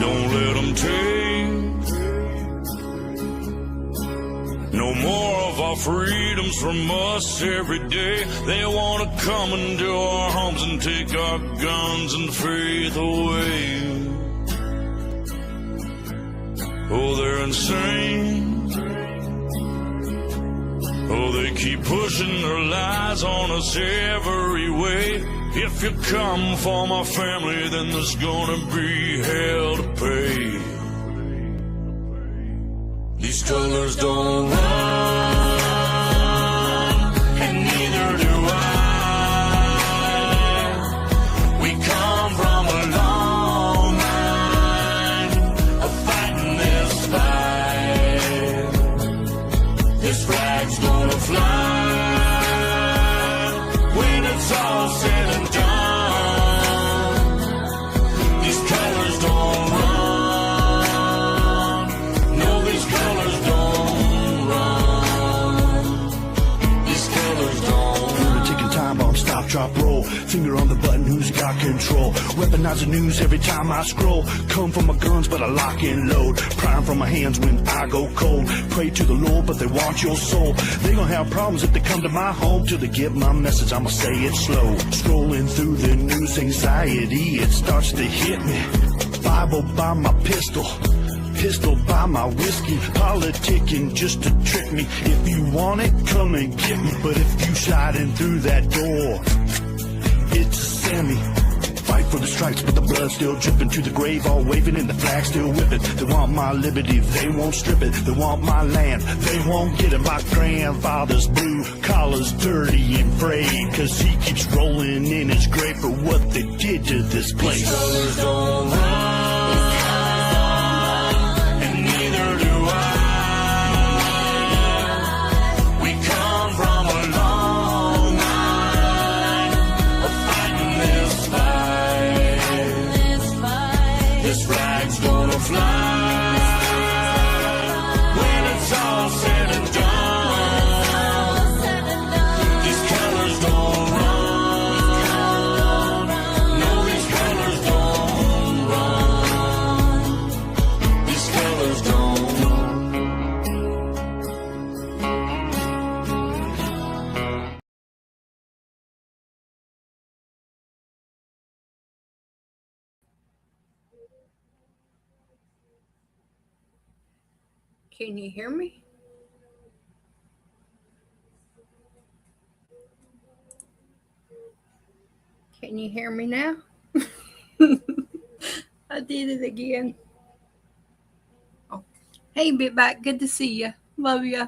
Don't let them take no more of our freedoms from us every day. They want to come into our homes and take our guns and faith away. Oh, they're insane. Oh, they keep pushing their lies on us every way. If you come for my family, then there's gonna be hell to pay. These colors don't run, and neither do I. We come from a long line of fighting this fight. This flag's gonna fly when it's all said and done. These colors don't run. No, these colors don't run. These colors don't run. Ticking time bomb, stop, drop, roll. Finger on the button, who's got control? Weaponize the news every time I scroll. Come from my guns, but I lock and load. Prime from my hands when I go cold. Pray to the Lord, but they want your soul. They gonna have problems if they come to my home. Till they get my message, I'ma say it slow. Scrolling through the news, anxiety, it starts to hit me. Bible by my pistol by my whiskey. Politicking just to trick me. If you want it, come and get me. But if you sliding through that door, it's a Sammy. Fight for the stripes, but the blood still dripping to the grave, all waving and the flag still whipping. They want my liberty, they won't strip it. They want my land, they won't get it. My grandfather's blue collar's dirty and frayed, cause he keeps rolling in his grave for what they did to this place. These colors don't run, and neither do I. We come from a long line of fighting this fight. This flag's gonna fly when it's all said and done. These colors don't run. No, these colors don't run. These colors don't. Can you hear me? Can you hear me now? I did it again. Oh. Hey, Bitback, good to see you. Love you.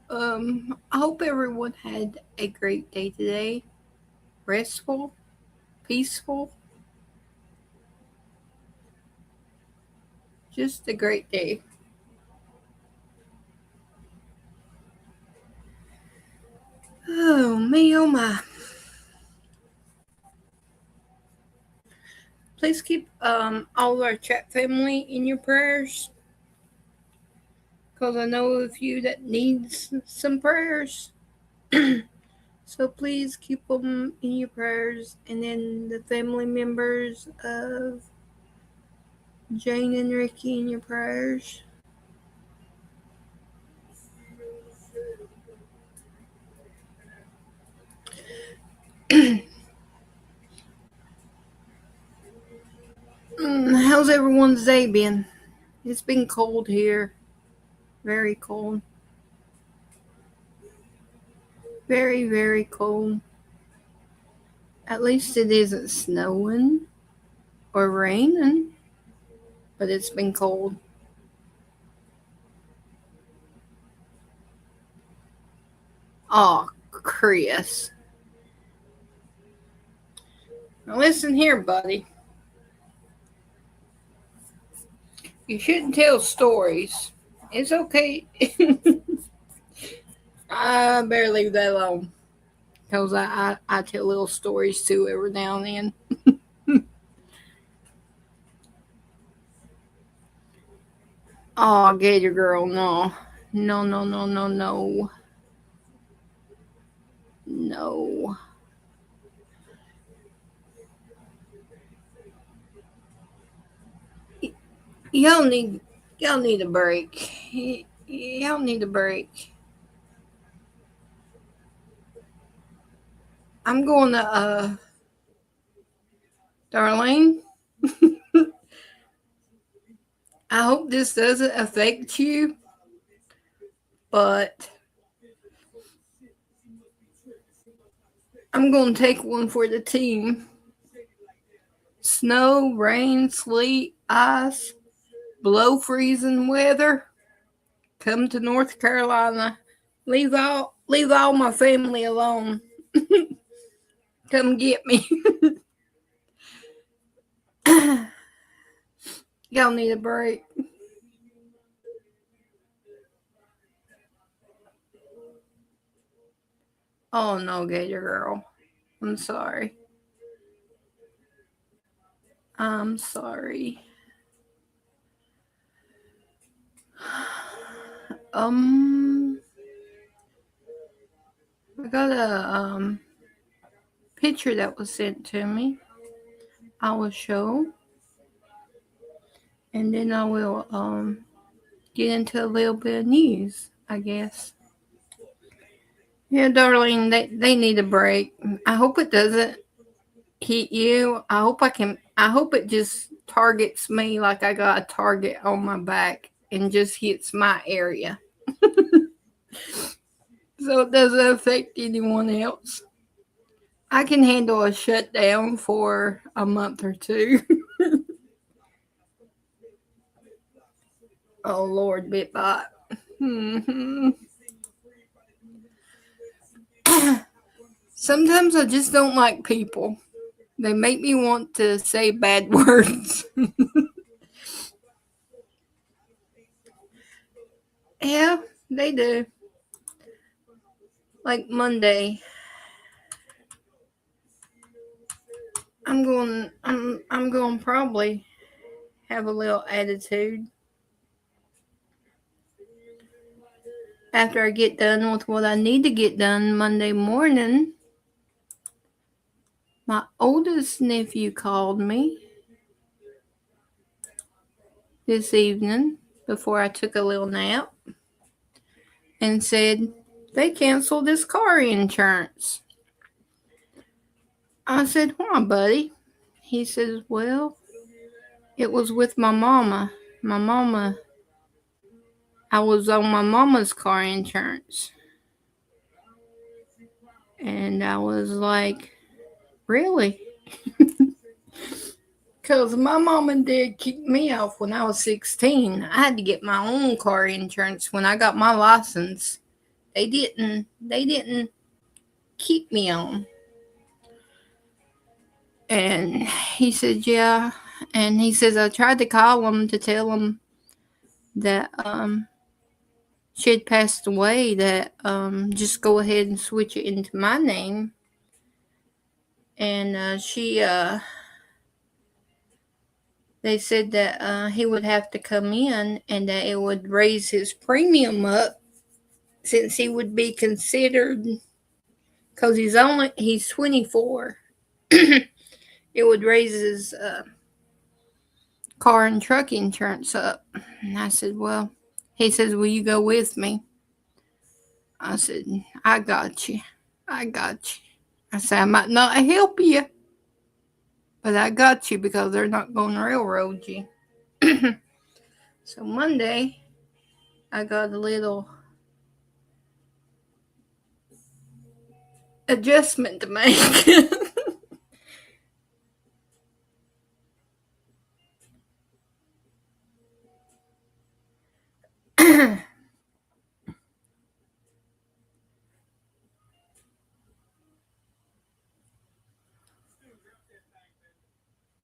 I hope everyone had a great day today. Restful, peaceful. Just a great day. Oh, me, oh my. Please keep all of our chat family in your prayers, because I know a few that needs some prayers. So please keep them in your prayers. And then the family members of Jane and Ricky in your prayers. How's everyone's day been? It's been cold here. Very cold. Very, very cold. At least it isn't snowing or raining, but it's been cold. Oh, Chris. Now listen here, buddy. You shouldn't tell stories. It's okay. I better leave that alone, because I tell little stories too every now and then. Oh, Gator Girl, no. No. No. Y'all need a break. Y'all need a break. I'm going to Darlene. I hope this doesn't affect you, but I'm going to take one for the team. Snow, rain, sleet, ice, below freezing weather. Come to North Carolina. Leave all my family alone. Come get me. Y'all need a break. Oh no, Gator Girl. I'm sorry. I'm sorry. Um, I got a picture that was sent to me. I will show, and then I will get into a little bit of news, I guess. Yeah, darling, they need a break. I hope it doesn't hit you. I hope it just targets me like I got a target on my back and just hits my area. So it doesn't affect anyone else. I can handle a shutdown for a month or two. Oh Lord, Bitbot. Mm-hmm. Sometimes I just don't like people. They make me want to say bad words. Yeah, they do. Like Monday, I'm going to probably have a little attitude after I get done with what I need to get done Monday morning. My oldest nephew called me this evening before I took a little nap and said they canceled his car insurance. I said, why, buddy? He says, well, it was with my mama. I was on my mama's car insurance. And I was like, really? Because my mom and dad kicked me off when I was 16. I had to get my own car insurance when I got my license. They didn't keep me on. And he said, yeah. And he says, I tried to call him to tell him that she had passed away, that just go ahead and switch it into my name. And they said that he would have to come in and that it would raise his premium up since he would be considered, because he's 24. It would raise his car and truck insurance up. And I said, well, he says, will you go with me? I said, I got you. I said, I might not help you, but I got you because they're not going to railroad you. So Monday, I got a little adjustment to make.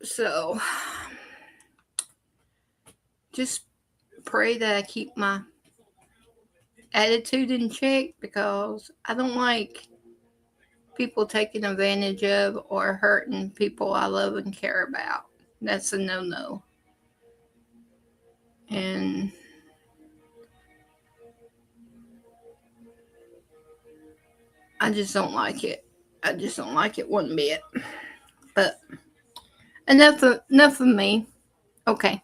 So just pray that I keep my attitude in check, because I don't like people taking advantage of or hurting people I love and care about. That's a no-no. And I just don't like it. I just don't like it one bit. But enough of me. Okay.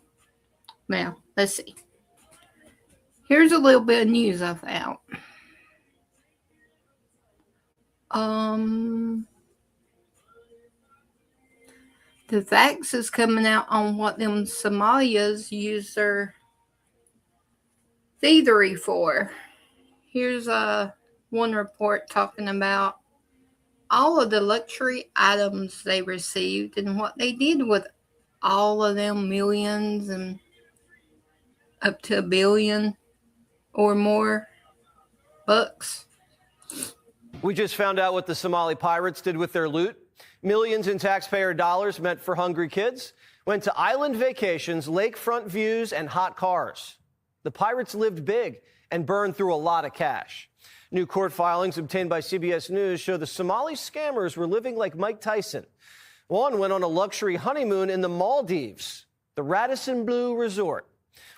Now, let's see. Here's a little bit of news I found. The facts is coming out on what them Somalians use their thievery for. Here's one report talking about all of the luxury items they received and what they did with all of them millions and up to $1 billion or more bucks. We just found out what the Somali pirates did with their loot. Millions in taxpayer dollars meant for hungry kids went to island vacations, lakefront views, and hot cars. The pirates lived big and burned through a lot of cash. New court filings obtained by CBS News show the Somali scammers were living like Mike Tyson. One went on a luxury honeymoon in the Maldives, the Radisson Blu Resort,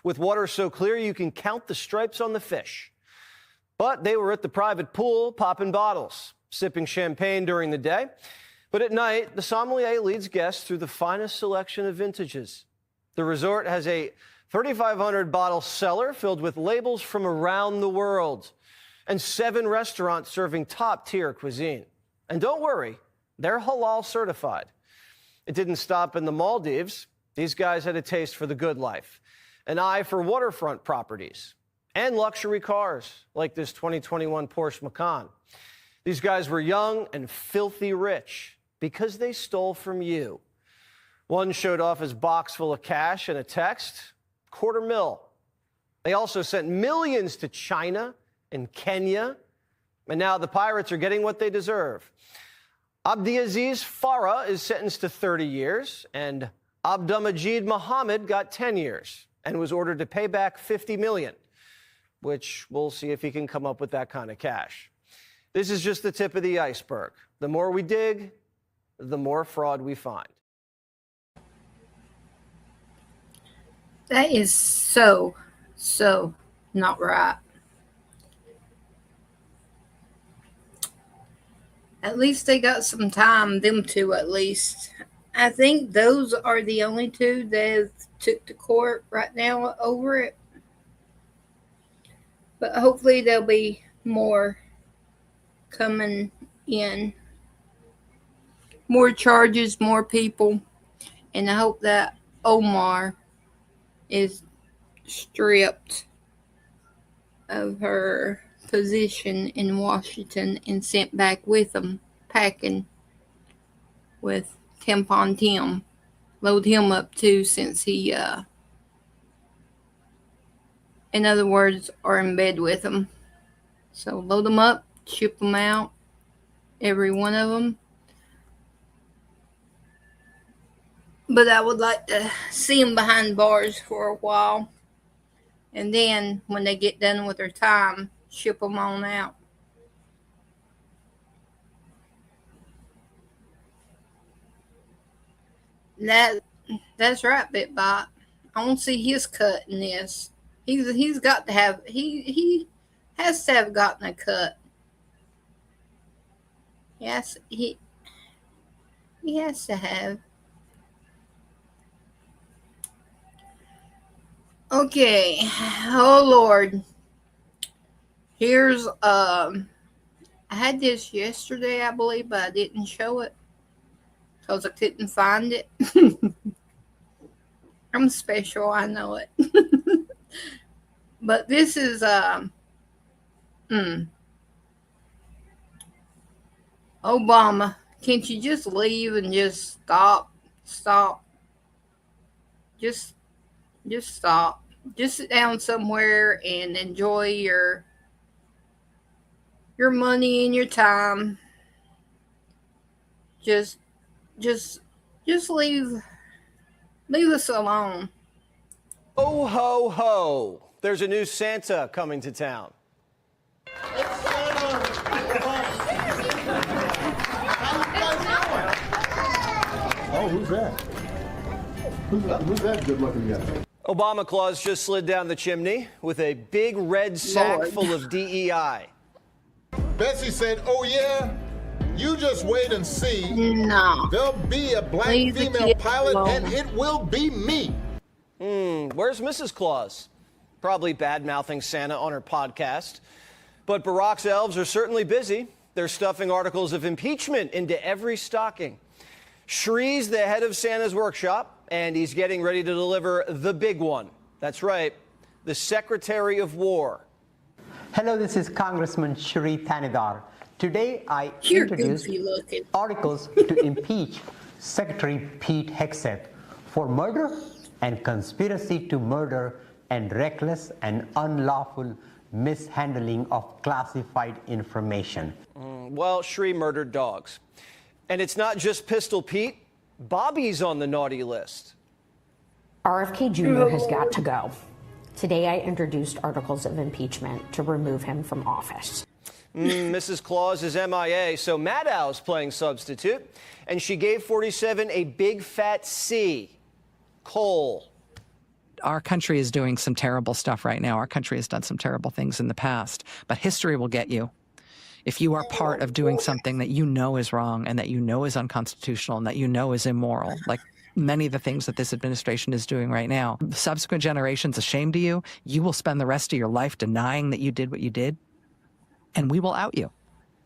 with water so clear you can count the stripes on the fish. But they were at the private pool, popping bottles, sipping champagne during the day. But at night, the sommelier leads guests through the finest selection of vintages. The resort has a 3,500 bottle cellar filled with labels from around the world and 7 restaurants serving top-tier cuisine. And don't worry, they're halal certified. It didn't stop in the Maldives. These guys had a taste for the good life, an eye for waterfront properties, and luxury cars like this 2021 Porsche Macan. These guys were young and filthy rich because they stole from you. One showed off his box full of cash and a text, $250,000. They also sent millions to China and Kenya, and now the pirates are getting what they deserve. Abdiaziz Farah is sentenced to 30 years, and Abdulmajid Mohammed got 10 years and was ordered to pay back $50 million, which we'll see if he can come up with that kind of cash. This is just the tip of the iceberg. The more we dig, the more fraud we find. That is so not right. At least they got some time, them two at least. I think those are the only two that took to court right now over it. But hopefully there'll be more coming in. More charges, more people. And I hope that Omar is stripped of her position in Washington and sent back with them, packing with Tampon Tim. Load him up too, since he, in other words, are in bed with them. So load them up, ship them out, every one of them. But I would like to see them behind bars for a while. And then when they get done with their time, ship them on out. That's right, BitBot. I want to see his cut in this. He's got to have, he has to have gotten a cut. Yes, he has to have. Okay. Oh Lord. Here's I had this yesterday, I believe, but I didn't show it because I couldn't find it. I'm special, I know it. But this is Obama. Can't you just leave and just stop? Just stop. Just sit down somewhere and enjoy your money and your time. Just leave us alone. Oh, ho, ho. There's a new Santa coming to town. Oh, who's that? Who's that good-looking guy? Obama Claus just slid down the chimney with a big red sack full of DEI. Betsy said, oh, yeah? You just wait and see. No. There'll be a black Leave the female kid pilot, alone. and it will be me. Where's Mrs. Claus? Probably bad-mouthing Santa on her podcast. But Barack's elves are certainly busy. They're stuffing articles of impeachment into every stocking. Shree's the head of Santa's workshop, and he's getting ready to deliver the big one. That's right, the Secretary of War. Hello, this is Congressman Shri Thanidar. Today, I You're introduced goofy looking. articles to impeach Secretary Pete Hegseth for murder and conspiracy to murder and reckless and unlawful mishandling of classified information. Well, Shri murdered dogs. And it's not just Pistol Pete. Bobby's on the naughty list. RFK Jr. has got to go. Today I introduced articles of impeachment to remove him from office. Mrs. Claus is MIA, so Maddow's playing substitute. And she gave 47 a big fat C. Coal. Our country is doing some terrible stuff right now. Our country has done some terrible things in the past, but history will get you. If you are part of doing something that you know is wrong and that you know is unconstitutional and that you know is immoral, like many of the things that this administration is doing right now, subsequent generations ashamed of you, you will spend the rest of your life denying that you did what you did, and we will out you.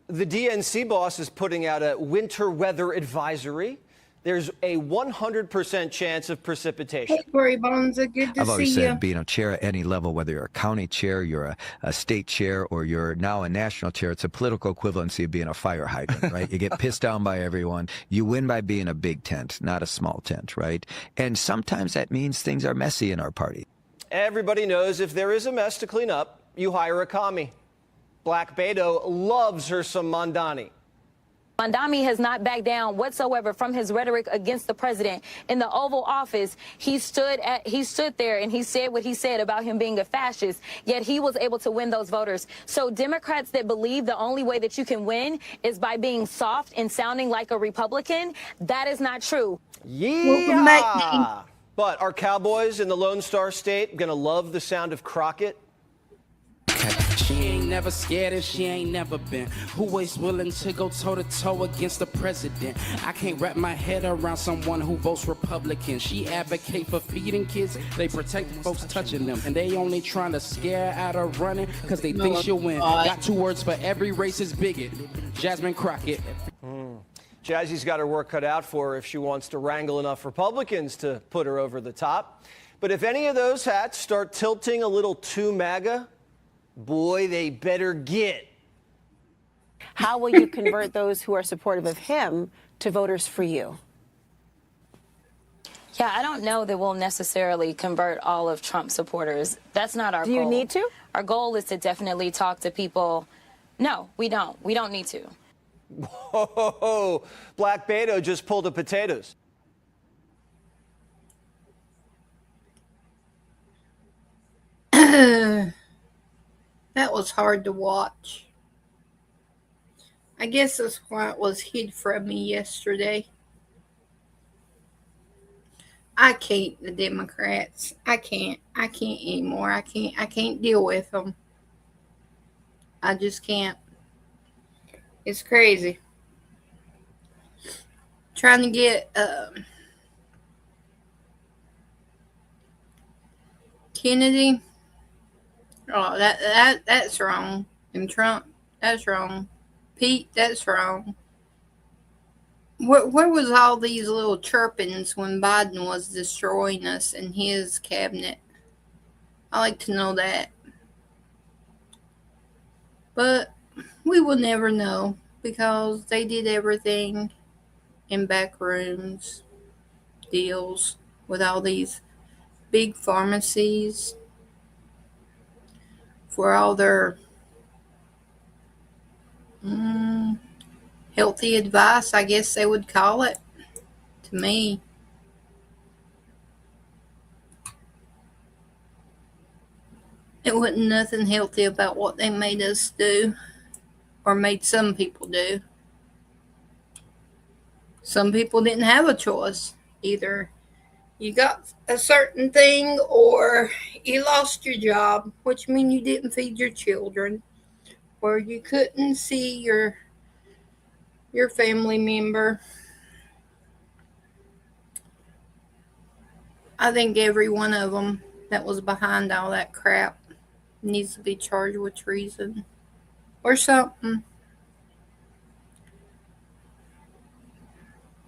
The DNC boss is putting out a winter weather advisory. There's a 100% chance of precipitation. Hey, Corey Bonza, good to I've always see you. said being a chair at any level, whether you're a county chair, you're a state chair, or you're now a national chair, it's a political equivalency of being a fire hydrant, right? You get pissed down by everyone. You win by being a big tent, not a small tent, right? And sometimes that means things are messy in our party. Everybody knows if there is a mess to clean up, you hire a commie. Black Beto loves her some Mondani. Mondani has not backed down whatsoever from his rhetoric against the president. In the Oval Office, he stood there and he said what he said about him being a fascist, yet he was able to win those voters. So Democrats that believe the only way that you can win is by being soft and sounding like a Republican, that is not true. Yeah. But are Cowboys in the Lone Star State going to love the sound of Crockett? She ain't never scared and she ain't never been. Who is willing to go toe-to-toe against the president? I can't wrap my head around someone who votes Republican. She advocate for feeding kids. They protect folks touching them. And they only trying to scare out of running because they think she'll win. Got 2 words for every racist bigot. Jasmine Crockett. Jazzy's got her work cut out for her if she wants to wrangle enough Republicans to put her over the top. But if any of those hats start tilting a little too MAGA, boy, they better get. How will you convert those who are supportive of him to voters for you? Yeah, I don't know that we'll necessarily convert all of Trump's supporters. That's not our goal. Do you need to? Our goal is to definitely talk to people. No, we don't. We don't need to. Whoa, Black Beto just pulled the potatoes. That was hard to watch. I guess that's why it was hid from me yesterday. I can't, the Democrats. I can't anymore. I can't deal with them. I just can't. It's crazy. Trying to get Kennedy. Oh, that's wrong. And Trump, that's wrong. Pete, that's wrong. Where was all these little chirpings when Biden was destroying us and his cabinet? I like to know that. But we will never know because they did everything in back rooms, deals with all these big pharmacies for all their healthy advice, I guess they would call it, to me. It wasn't nothing healthy about what they made us do, or made some people do. Some people didn't have a choice. Either you got a certain thing or you lost your job, which means you didn't feed your children, or you couldn't see your family member. I think every one of them that was behind all that crap needs to be charged with treason or something.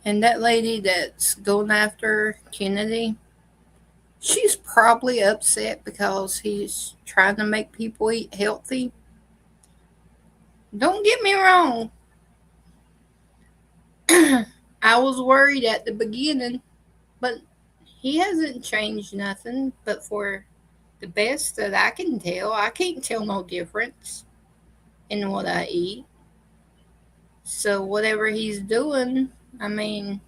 And that lady that's going after Kennedy, she's probably upset because he's trying to make people eat healthy. Don't get me wrong. I was worried at the beginning, but he hasn't changed nothing but for the best that I can tell. I can't tell no difference in what I eat. So whatever he's doing, I mean,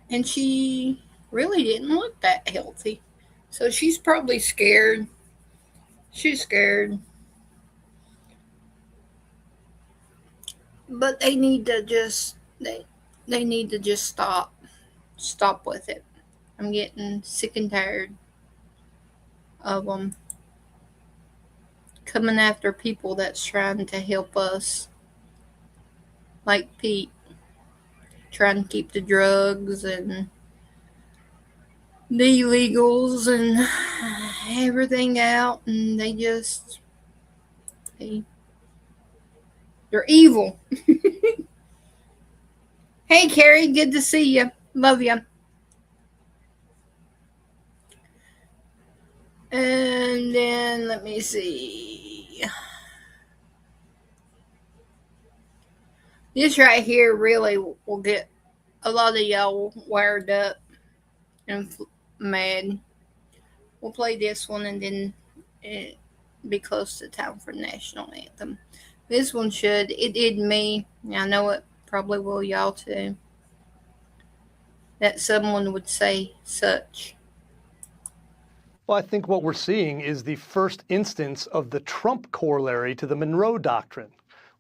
and she really didn't look that healthy. So she's probably scared. She's scared. But they need to just they need to just stop with it. I'm getting sick and tired of them coming after people that's trying to help us, like Pete, trying to keep the drugs and the illegals and everything out, and they're evil. Hey, Carrie, good to see you. Love you. And then let me see. This right here really will get a lot of y'all wired up and mad. We'll play this one and then it be close to time for national anthem. This one should. It did me. I know it probably will y'all too. That someone would say such. Well, I think what we're seeing is the first instance of the Trump corollary to the Monroe Doctrine,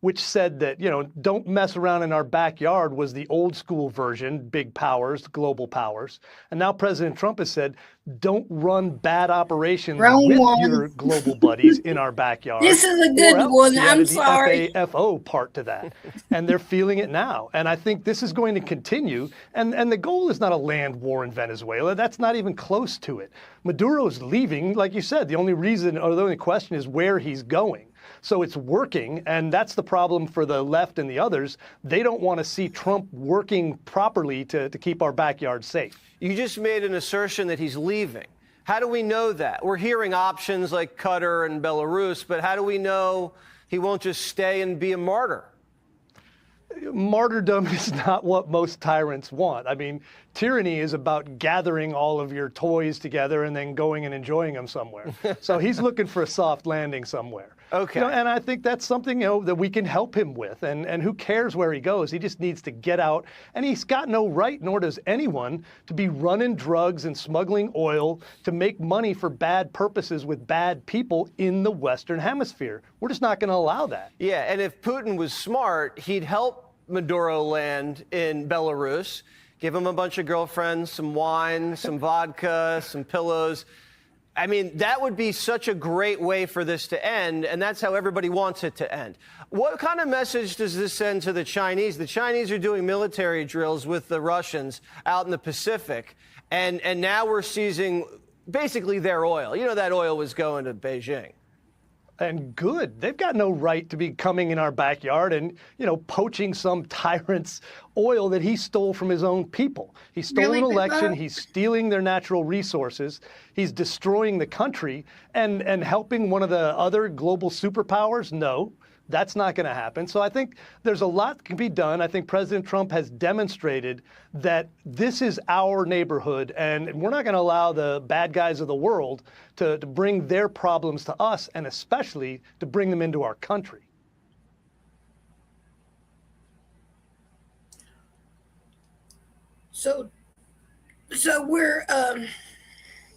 which said that, don't mess around in our backyard was the old school version, big powers, global powers. And now President Trump has said, don't run bad operations with your global buddies in our backyard. This is a good one. I'm sorry. The FAFO part to that. And they're feeling it now. And I think this is going to continue. And the goal is not a land war in Venezuela. That's not even close to it. Maduro's leaving, like you said. The only reason, or the only question is where he's going. So it's working, and that's the problem for the left and the others. They don't want to see Trump working properly to keep our backyard safe. You just made an assertion that he's leaving. How do we know that? We're hearing options like Qatar and Belarus, but how do we know he won't just stay and be a martyr? Martyrdom is not what most tyrants want. I mean, tyranny is about gathering all of your toys together and then going and enjoying them somewhere. So he's looking for a soft landing somewhere. Okay. And I think that's something, that we can help him with. And who cares where he goes? He just needs to get out. And he's got no right, nor does anyone, to be running drugs and smuggling oil to make money for bad purposes with bad people in the Western Hemisphere. We're just not going to allow that. Yeah, and if Putin was smart, he'd help Maduro land in Belarus, give him a bunch of girlfriends, some wine, some vodka, some pillows. I mean, that would be such a great way for this to end, and that's how everybody wants it to end. What kind of message does this send to the Chinese? The Chinese are doing military drills with the Russians out in the Pacific, and now we're seizing basically their oil. That oil was going to Beijing. And good. They've got no right to be coming in our backyard and, poaching some tyrant's oil that he stole from his own people. He stole an election. He's stealing their natural resources. He's destroying the country and helping one of the other global superpowers. No, that's not going to happen. So I think there's a lot that can be done. I think President Trump has demonstrated that this is our neighborhood, and we're not going to allow the bad guys of the world to bring their problems to us, and especially to bring them into our country. So we're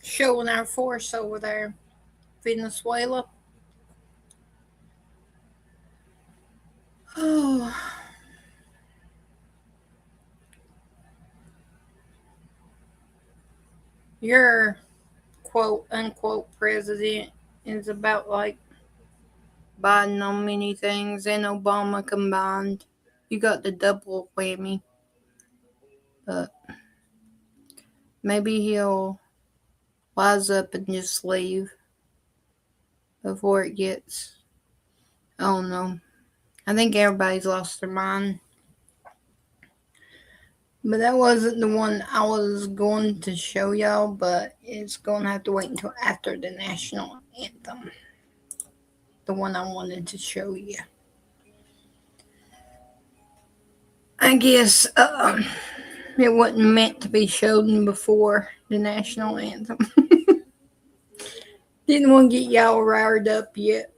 showing our force over there, Venezuela. Oh. Your quote unquote president is about like Biden on many things and Obama combined. You got the double whammy. But Maybe he'll wise up and just leave before it gets, I don't know. I think everybody's lost their mind. But that wasn't the one I was going to show y'all, but it's going to have to wait until after the national anthem. The one I wanted to show you. I guess it wasn't meant to be shown before the national anthem. Didn't want to get y'all riled up yet.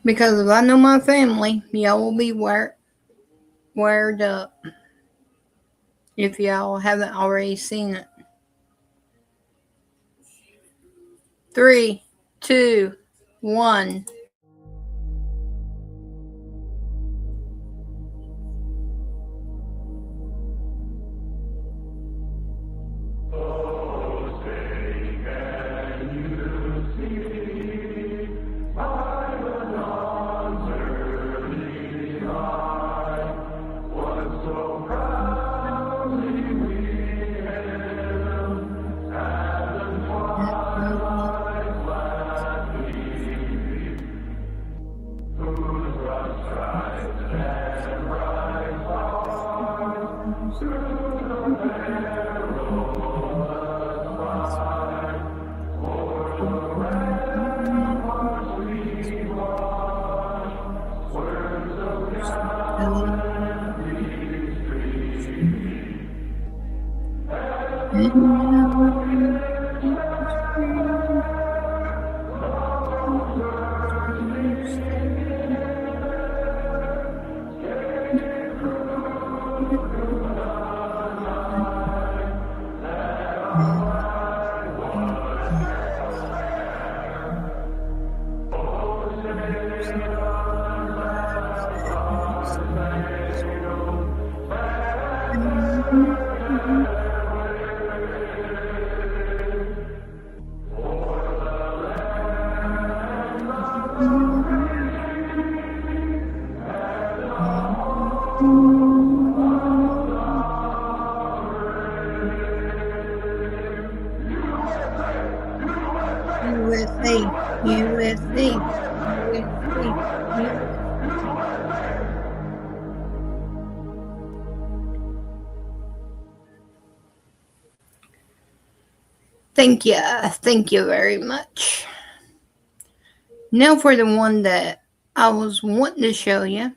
Because if I know my family, y'all will be wired up. If y'all haven't already seen it. 3, 2, 1. Thank you very much. Now for the one that I was wanting to show you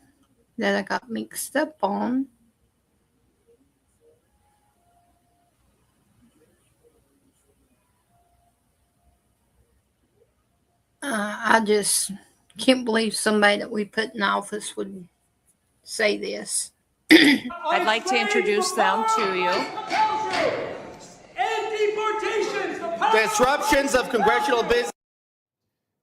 that I got mixed up on. I just can't believe somebody that we put in office would say this. I'd like to introduce them to you. Disruptions of congressional business.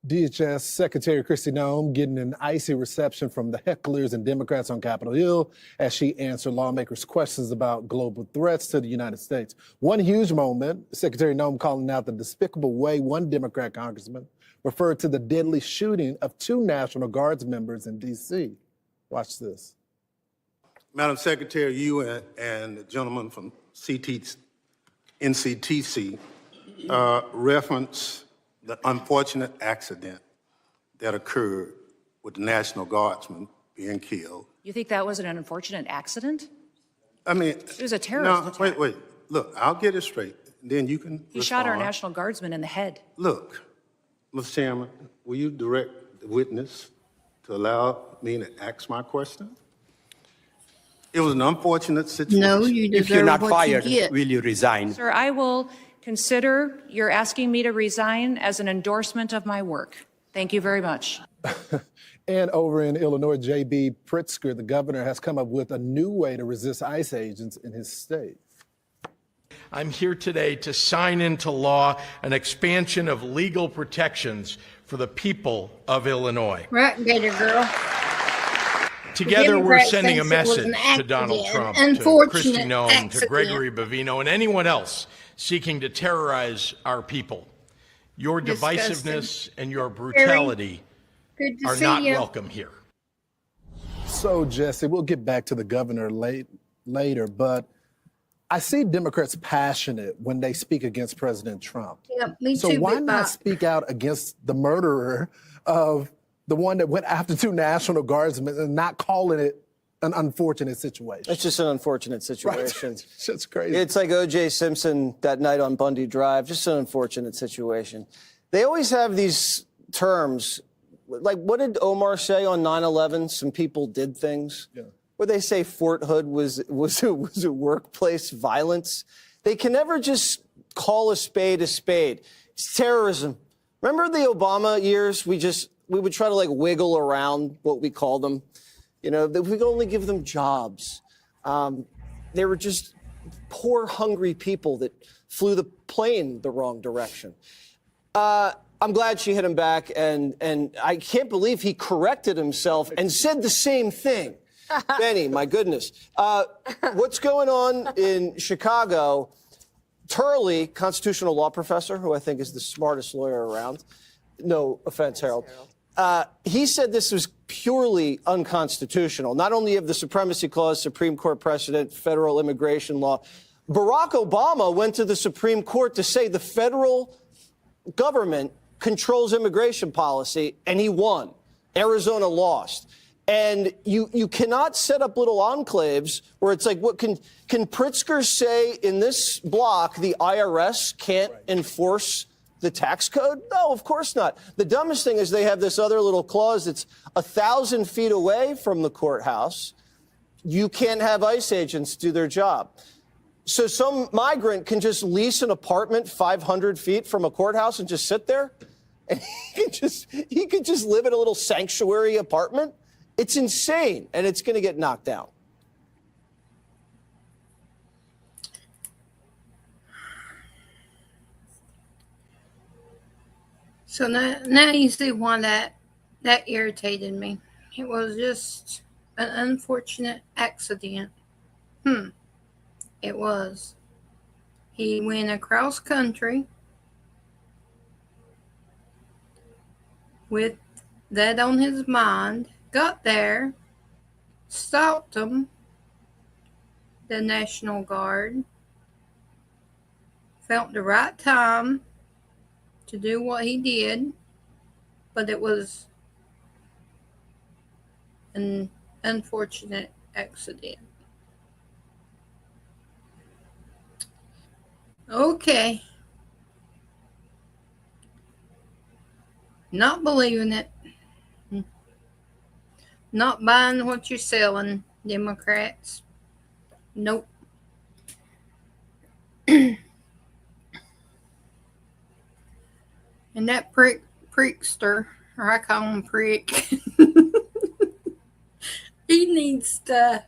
DHS Secretary Kristi Noem getting an icy reception from the hecklers and Democrats on Capitol Hill as she answered lawmakers' questions about global threats to the United States. One huge moment, Secretary Noem calling out the despicable way one Democrat congressman referred to the deadly shooting of 2 National Guards members in D.C. Watch this. Madam Secretary, you and the gentleman from NCTC reference the unfortunate accident that occurred with the National Guardsman being killed. You think that was an unfortunate accident? I mean, it was a terrorist attack. Wait. Look, I'll get it straight. Then you can He shot our National Guardsman in the head. Look, Mr. Chairman, will you direct the witness to allow me to ask my question? It was an unfortunate situation. No, you deserve If you're not what fired, you get. will you resign? Sir, I will consider your asking me to resign as an endorsement of my work. Thank you very much. And over in Illinois, J.B. Pritzker, the governor, has come up with a new way to resist ICE agents in his state. I'm here today to sign into law an expansion of legal protections for the people of Illinois. Right, Gator Girl. Together, we're sending a message to Donald Trump, to Kristi Noem, to Gregory Bavino, and anyone else seeking to terrorize our people. Your Disgusting. divisiveness and your brutality Good to are see not you. welcome here. So, Jesse, we'll get back to the governor later, but I see Democrats passionate when they speak against President Trump. Yeah, me So too, why Big not Bop. speak out against the murderer of the one that went after 2 National Guardsmen and not calling it an unfortunate situation? It's just an unfortunate situation. Right. It's just crazy. It's like O.J. Simpson that night on Bundy Drive, just an unfortunate situation. They always have these terms, like what did Omar say on 9/11? Some people did things. Yeah. Where they say Fort Hood was a workplace violence. They can never just call a spade a spade. It's terrorism. Remember the Obama years? We would try to like wiggle around what we call them. You know, that we could only give them jobs. They were just poor, hungry people that flew the plane the wrong direction. I'm glad she hit him back, and I can't believe he corrected himself and said the same thing. Benny, my goodness. What's going on in Chicago? Turley, constitutional law professor, who I think is the smartest lawyer around. No offense, Harold. He said this was purely unconstitutional. Not only of the Supremacy Clause, Supreme Court precedent, federal immigration law. Barack Obama went to the Supreme Court to say the federal government controls immigration policy, and he won. Arizona lost. And you cannot set up little enclaves where it's like, what can Pritzker say in this block the IRS can't enforce the tax code? No, of course not. The dumbest thing is they have this other little clause that's 1,000 feet away from the courthouse. You can't have ICE agents do their job. So some migrant can just lease an apartment 500 feet from a courthouse and just sit there? And he could just live in a little sanctuary apartment? It's insane, and it's going to get knocked down. So now you see why that irritated me. It was just an unfortunate accident. It was. He went across country with that on his mind. Got there, stopped them, the National Guard, felt the right time to do what he did, but it was an unfortunate accident. Okay. Not believing it. Not buying what you're selling, Democrats. Nope. And that prickster, or I call him prick, he needs to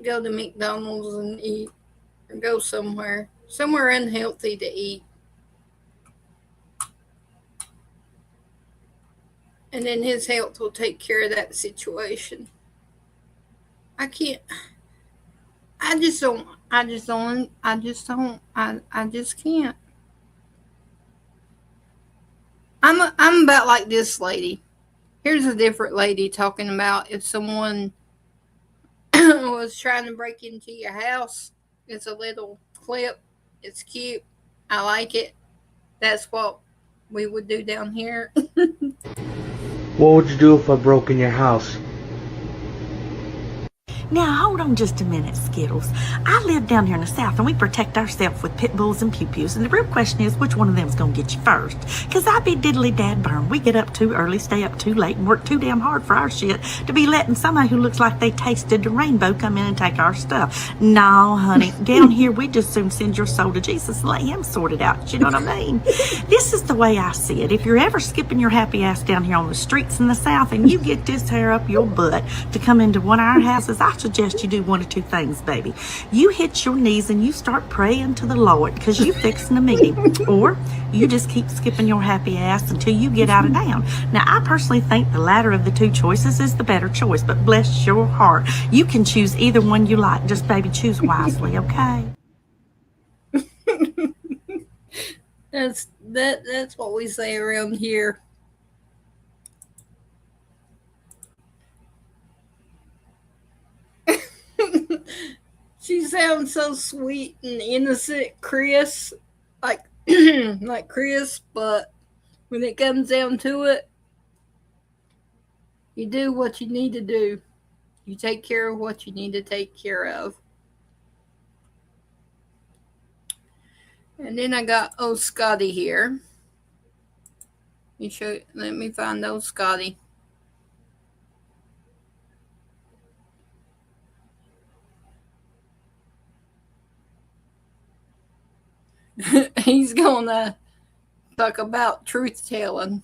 go to McDonald's and eat, or go somewhere unhealthy to eat. And then his health will take care of that situation. I just can't. I'm about like this lady. Here's a different lady talking about if someone was trying to break into your house. It's a little clip. It's cute. I like it. That's what we would do down here. What would you do if I broke in your house? Now, hold on just a minute, Skittles. I live down here in the South, and we protect ourselves with pit bulls and pew-pews. And the real question is, which one of them's going to get you first? Because I be diddly-dad-burn. We get up too early, stay up too late, and work too damn hard for our shit to be letting somebody who looks like they tasted the rainbow come in and take our stuff. No, honey. Down here, we just soon send your soul to Jesus and let him sort it out. You know what I mean? This is the way I see it. If you're ever skipping your happy ass down here on the streets in the South and you get this hair up your butt to come into one of our houses, I suggest you do one of two things, baby. You hit your knees and you start praying to the Lord because you fixing to meet him. Or you just keep skipping your happy ass until you get out of town. Now, I personally think the latter of the two choices is the better choice, but bless your heart. You can choose either one you like. Just, baby, choose wisely, okay? That's what we say around here. She sounds so sweet and innocent, Chris, like like Chris, but when it comes down to it, you do what you need to do. You take care of what you need to take care of. And then I got old Scotty here. Let me find old Scotty. He's gonna talk about truth telling.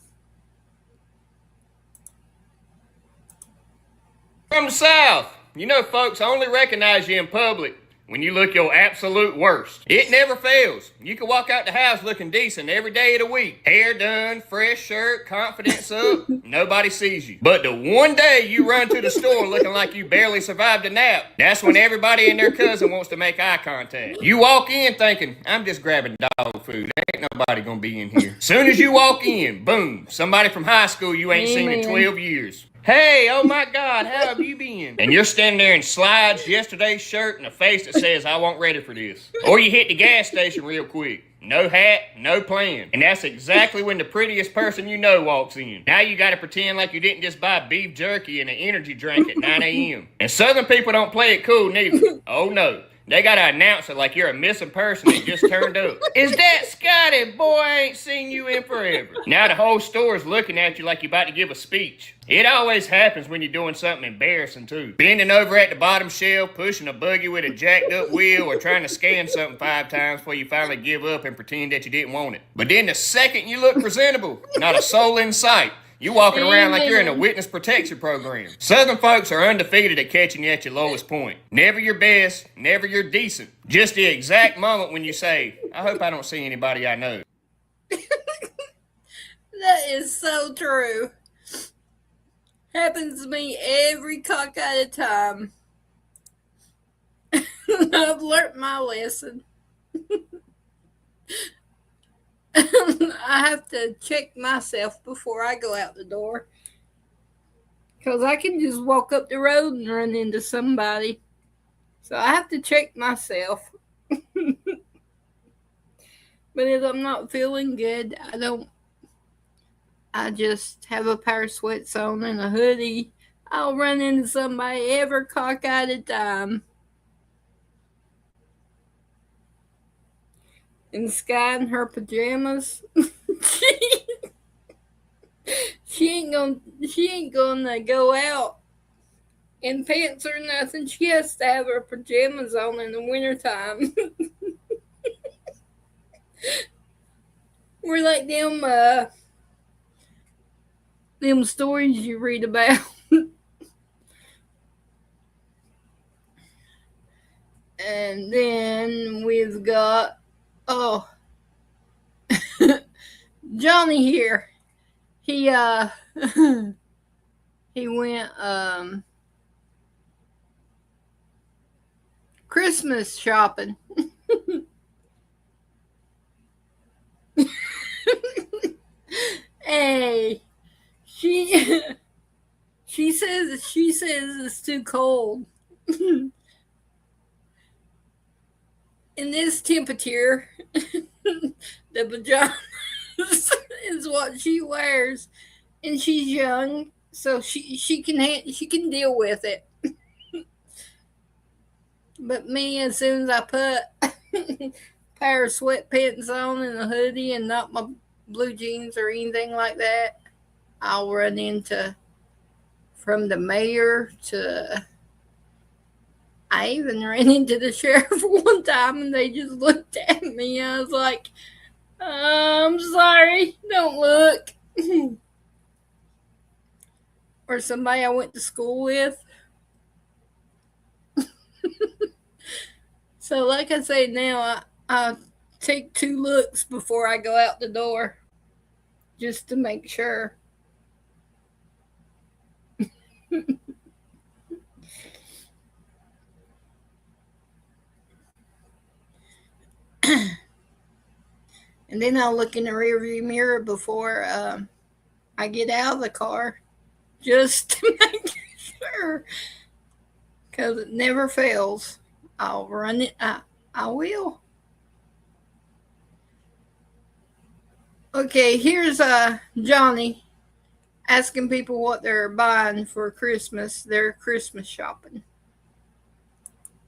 From the South, you know folks only recognize you in public when you look your absolute worst. It never fails. You can walk out the house looking decent every day of the week. Hair done, fresh shirt, confidence up, nobody sees you. But the one day you run to the store looking like you barely survived a nap, that's when everybody and their cousin wants to make eye contact. You walk in thinking, I'm just grabbing dog food. Ain't nobody gonna be in here. Soon as you walk in, boom, somebody from high school you ain't seen in 12 years. Hey, oh my God, how have you been? And you're standing there in slides, yesterday's shirt, and a face that says, I wasn't ready for this. Or you hit the gas station real quick. No hat, no plan. And that's exactly when the prettiest person you know walks in. Now you gotta pretend like you didn't just buy beef jerky and an energy drink at 9 a.m. And Southern people don't play it cool neither. Oh no. They gotta announce it like you're a missing person that just turned up. Is that Scotty? Boy, I ain't seen you in forever. Now the whole store's looking at you like you're about to give a speech. It always happens when you're doing something embarrassing too. Bending over at the bottom shelf, pushing a buggy with a jacked up wheel, or trying to scan something 5 times before you finally give up and pretend that you didn't want it. But then the second you look presentable, not a soul in sight. You walking around like you're in a witness protection program. Southern folks are undefeated at catching you at your lowest point. Never your best, never your decent. Just the exact moment when you say, I hope I don't see anybody I know. That is so true. Happens to me every cockeyed time. I've learned my lesson. I have to check myself before I go out the door. Because I can just walk up the road and run into somebody. So I have to check myself. But if I'm not feeling good, I just have a pair of sweats on and a hoodie. I'll run into somebody every cockeyed time. And Sky in her pajamas. She ain't gonna go out in pants or nothing. She has to have her pajamas on in the wintertime. We're like them stories you read about. And then we've got Johnny here. He he went Christmas shopping. Hey, she says it's too cold. In this temperature, the pajamas is what she wears, and she's young, so she can deal with it. But me, as soon as I put a pair of sweatpants on and a hoodie and not my blue jeans or anything like that, I'll run into from the mayor to. I even ran into the sheriff one time and they just looked at me. I was like, I'm sorry, don't look. Or somebody I went to school with. So, like I say now, I take 2 looks before I go out the door, just to make sure. And then I'll look in the rearview mirror before I get out of the car, just to make sure, because it never fails. I'll run it. I will. Okay, here's Johnny asking people what they're buying for Christmas. Their Christmas shopping.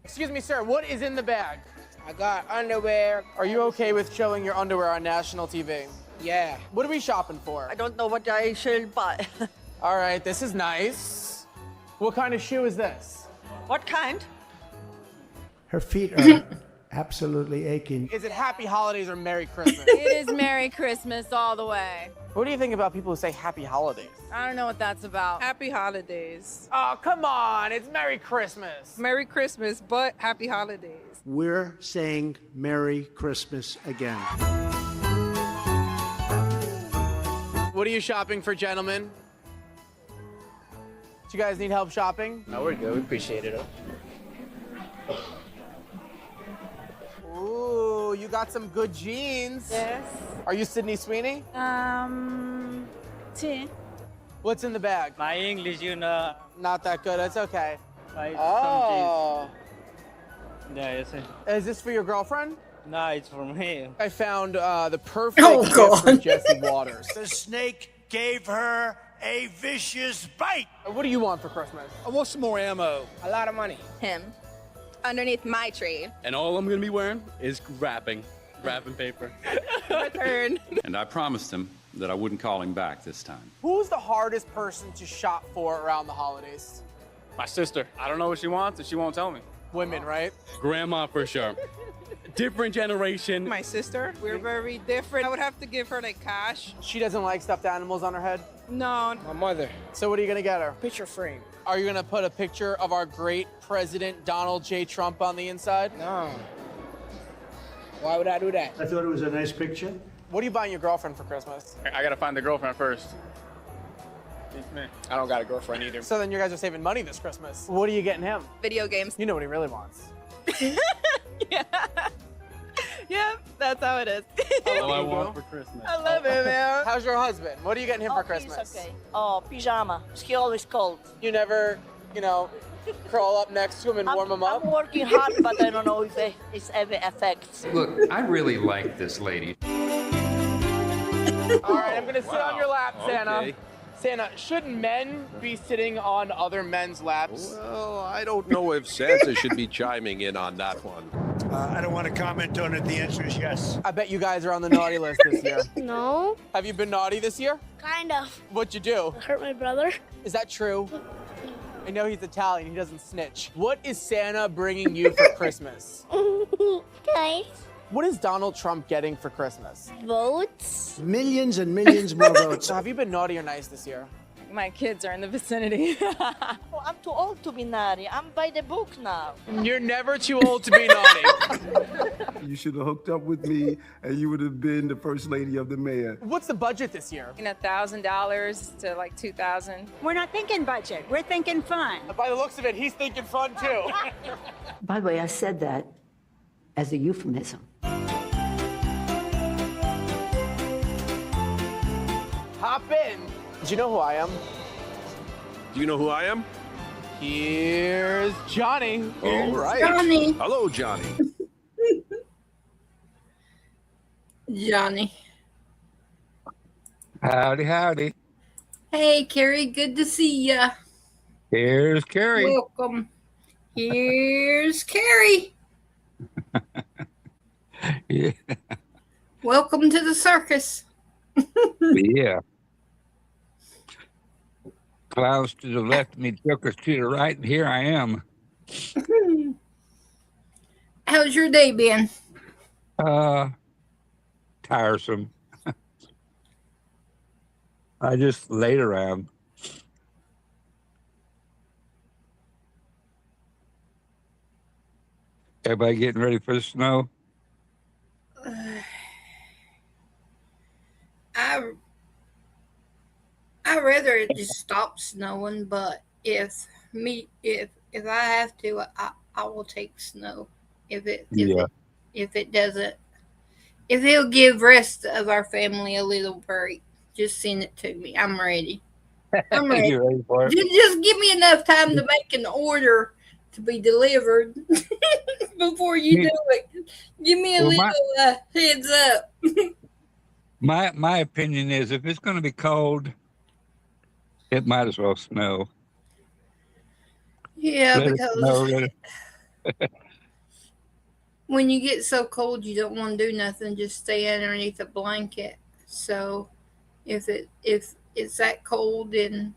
Excuse me, sir, what is in the bag? I got underwear. Are you okay with showing your underwear on national TV? Yeah. What are we shopping for? I don't know what I should buy. All right, this is nice. What kind of shoe is this? What kind? Her feet are absolutely aching. Is it Happy Holidays or Merry Christmas? It is Merry Christmas all the way. What do you think about people who say Happy Holidays? I don't know what that's about. Happy Holidays. Oh, come on, it's Merry Christmas. Merry Christmas, but Happy Holidays. We're saying Merry Christmas again. What are you shopping for, gentlemen? Do you guys need help shopping? No, we're good. We appreciate it. Ooh, you got some good jeans. Yes. Are you Sydney Sweeney? Tea. What's in the bag? My English, you know. Not that good, it's okay. Some Oh. cheese. Yeah, yes, sir. Is this for your girlfriend? No, it's from here. I found the perfect gift for Jesse Waters. The snake gave her a vicious bite. What do you want for Christmas? I want some more ammo. A lot of money. Him. Underneath my tree. And all I'm gonna be wearing is wrapping paper. Return. And I promised him that I wouldn't call him back this time. Who's the hardest person to shop for around the holidays? My sister. I don't know what she wants, and she won't tell me. Women, right? Grandma for sure. Different generation. My sister. We're very different. I would have to give her like cash. She doesn't like stuffed animals on her head? No. My mother. So what are you gonna get her? Picture frame. Are you gonna put a picture of our great President Donald J. Trump on the inside? No. Why would I do that? I thought it was a nice picture. What are you buying your girlfriend for Christmas? I gotta find the girlfriend first. It's me. I don't got a girlfriend either. So then you guys are saving money this Christmas. What are you getting him? Video games. You know what he really wants. Yep, that's how it is. All I want for Christmas. I love it, man. How's your husband? What are you getting him for Christmas? He's okay. Oh, pajama. He always cold. You never, crawl up next to him and warm him up? I'm working hard, but I don't know if it's ever affects. Look, I really like this lady. All right, I'm gonna sit on your lap, Santa. Okay. Santa, shouldn't men be sitting on other men's laps? Well, I don't know if Santa should be chiming in on that one. I don't want to comment on it. The answer is yes. I bet you guys are on the naughty list this year. No. Have you been naughty this year? Kind of. What'd you do? Hurt my brother. Is that true? I know he's Italian, he doesn't snitch. What is Santa bringing you for Christmas? Guys. What is Donald Trump getting for Christmas? Votes. Millions and millions more votes. So have you been naughty or nice this year? My kids are in the vicinity. Oh, I'm too old to be naughty. I'm by the book now. You're never too old to be naughty. You should have hooked up with me, and you would have been the first lady of the mayor. What's the budget this year? $1,000 to like $2,000. We're not thinking budget. We're thinking fun. By the looks of it, he's thinking fun too. By the way, I said that as a euphemism. Hop in. Do you know who I am? Do you know who I am? Here's Johnny. All right. Johnny. Hello, Johnny. Johnny. Howdy, howdy. Hey, Carrie. Good to see ya. Here's Carrie. Welcome. Here's Carrie. Yeah. Welcome to the circus. Yeah. Clouds to the left of me, jokers to the right, and here I am. How's your day been? Tiresome. I just laid around. Everybody getting ready for the snow? I rather it just stop snowing, but if I have to, I will take snow. Yeah. If it doesn't, if it'll give rest of our family a little break, just send it to me. I'm ready. I'm ready. You ready for it? Just give me enough time to make an order to be delivered before you do it. Give me a Well, little heads up. My opinion is if it's going to be cold, it might as well snow. Yeah, Let it because snow. when you get so cold, you don't want to do nothing. Just stay underneath a blanket. So if it's that cold, then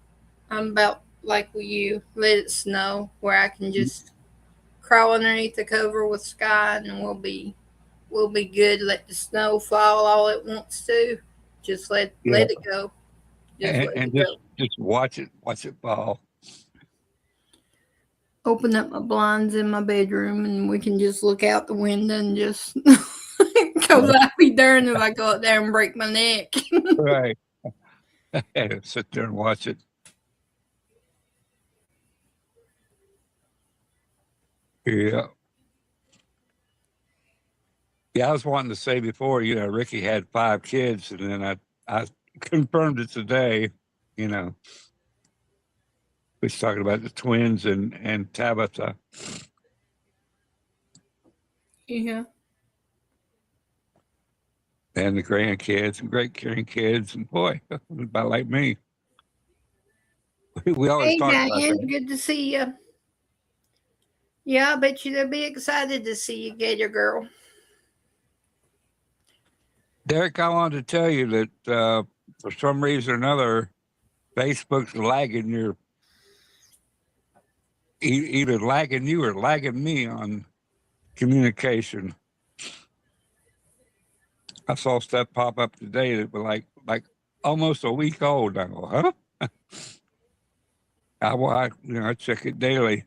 I'm about like with you. Let it snow where I can just crawl underneath the cover with Sky, and we'll be good. Let the snow fall all it wants to. Just let it go. And just watch it fall. Open up my blinds in my bedroom, and we can just look out the window and just because I'd be darned if I go out there and break my neck. Right. Sit there and watch it. Yeah. Yeah, I was wanting to say before, Ricky had 5 kids, and then I confirmed it today. We was talking about the twins and Tabitha. Yeah. And the grandkids and great grandkids, and boy, about like me. We always Hey, talk about Diane, that. good to see you. Yeah, I bet you they'll be excited to see you, Gator Girl. Derek, I wanted to tell you that for some reason or another, Facebook's lagging your either lagging you or lagging me on communication. I saw stuff pop up today that was like almost a week old. I go, huh? I check it daily.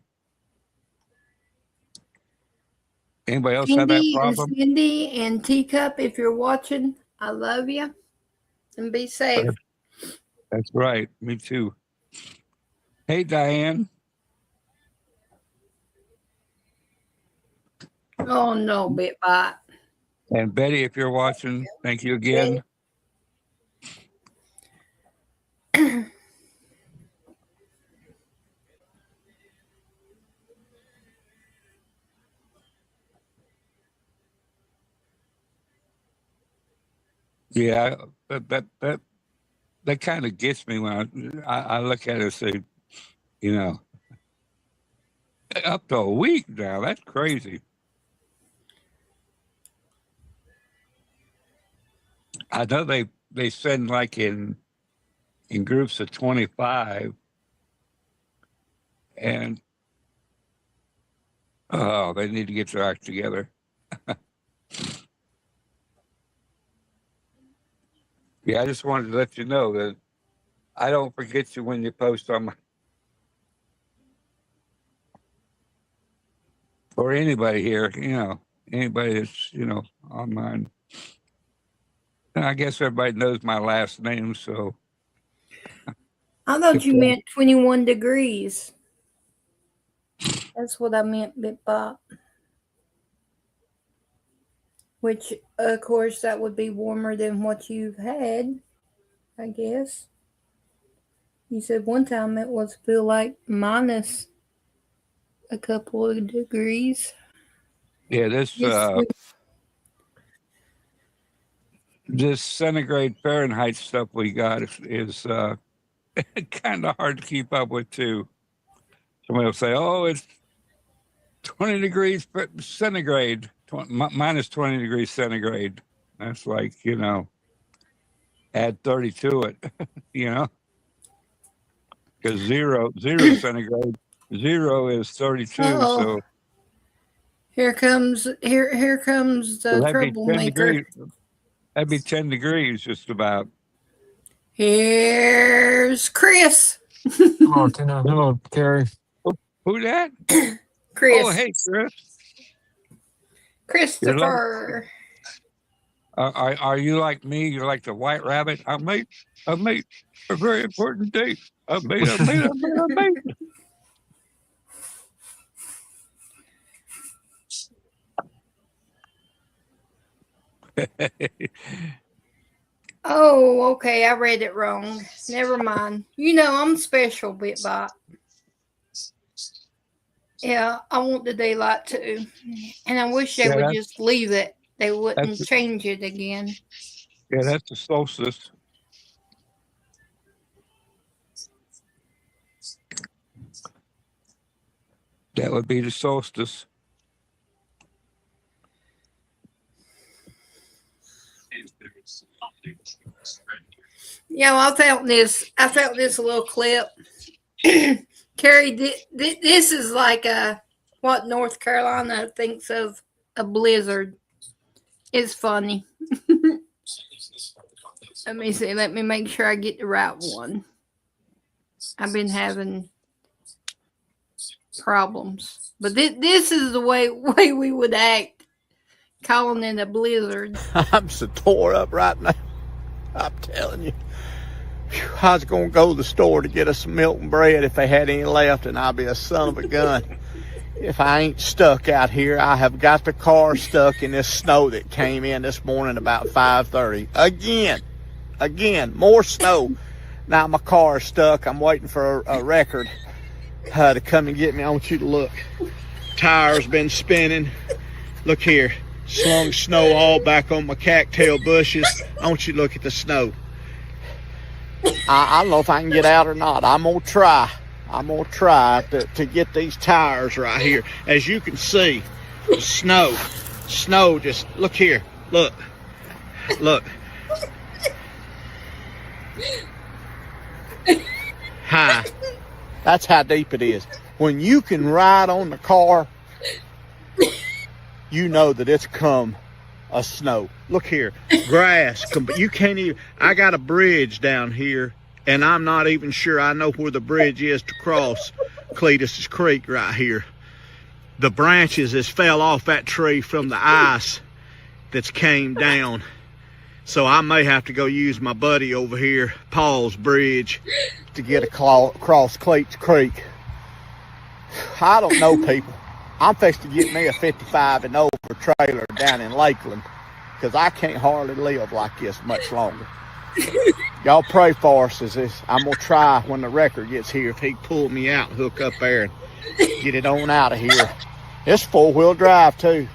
Anybody else have that problem? Cindy and Teacup, if you're watching, I love you. And be safe. That's right. Me too. Hey, Diane. Oh, no, Bitbot. And Betty, if you're watching, thank you again. Yeah, that kind of gets me when I look at it and say, up to a week now. That's crazy. I know they send like in groups of 25, and they need to get their act together. Yeah, I just wanted to let you know that I don't forget you when you post on my, or anybody here, anybody that's, online. And I guess everybody knows my last name, so. I thought you meant 21 degrees. That's what I meant, Bitbot. Which, of course, that would be warmer than what you've had, I guess. You said one time it was feel like minus a couple of degrees. Yeah, this centigrade Fahrenheit stuff we got is kind of hard to keep up with too. Somebody will say, "Oh, it's 20 degrees centigrade, minus 20 degrees centigrade." That's like, add 30 to it, because zero centigrade, 0 is 32. Uh-oh. So here comes the troublemaker. That'd be 10 degrees just about. Here's Chris. Hello, Tina. Hello, Carrie. Who that? Chris. Oh, hey, Chris. Christopher. Are you like me? You're like the white rabbit. I made a very important date. I made. Oh, okay. I read it wrong. Never mind. You know, I'm special, Bitbot. Yeah, I want the daylight too. And I wish they would just leave it. They wouldn't change it again. Yeah, that's the solstice. That would be the solstice. Yeah, well, I felt this little clip. Carrie, this is like what North Carolina thinks of a blizzard. It's funny. Let me see. Let me make sure I get the right one. I've been having problems, but this is the way we would act, calling it a blizzard. I'm so tore up right now. I'm telling you. I was going to go to the store to get us some milk and bread if they had any left, and I'll be a son of a gun if I ain't stuck out here. I have got the car stuck in this snow that came in this morning about 5:30. Again, more snow. Now my car is stuck. I'm waiting for a record to come and get me. I want you to look. Tires been spinning. Look here. Slung snow all back on my cattail bushes. I want you to look at the snow. I don't know if I can get out or not. I'm going to try. I'm going to try to get these tires right here. As you can see, snow just, look here. Look. Hi. That's how deep it is. When you can ride on the car, you know that it's come a snow. Look here, grass. You can't even. I got a bridge down here, and I'm not even sure I know where the bridge is to cross Cletus's Creek right here. The branches has fell off that tree from the ice that's came down. So I may have to go use my buddy over here, Paul's bridge, to get across Cletus Creek. I don't know, people. I'm fixing to get me a 55 and over trailer down in Lakeland, because I can't hardly live like this much longer. Y'all pray for us as this. I'm going to try when the record gets here if he pull me out and hook up there and get it on out of here. It's 4-wheel drive too.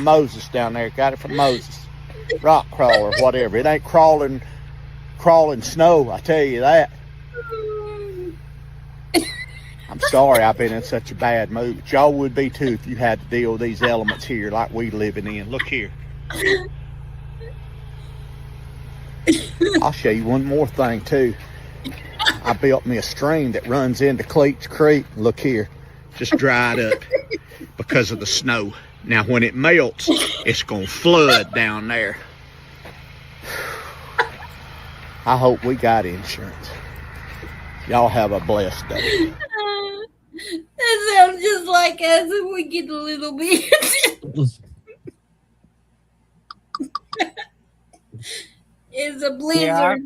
Moses down there, got it from Moses. Rock crawler, whatever. It ain't crawling snow, I tell you that. I'm sorry I've been in such a bad mood. But y'all would be too if you had to deal with these elements here like we living in. Look here. I'll show you one more thing too. I built me a stream that runs into Cletus Creek. Look here. Just dried up because of the snow. Now when it melts, it's gonna flood down there. I hope we got insurance. Y'all have a blessed day. That sounds just like us if we get a little bit. It's a blizzard. Yeah,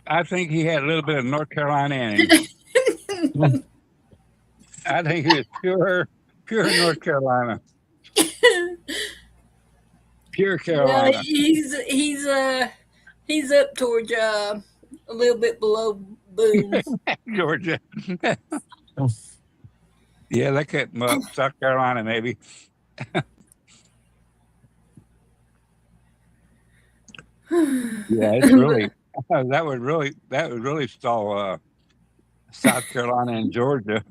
I think he had a little bit of North Carolina in him. I think he was pure North Carolina. Pure Carolina. Yeah, he's up towards a little bit below Boone. Georgia. Yeah, look at South Carolina, maybe. Yeah, it's really that would really stall South Carolina and Georgia.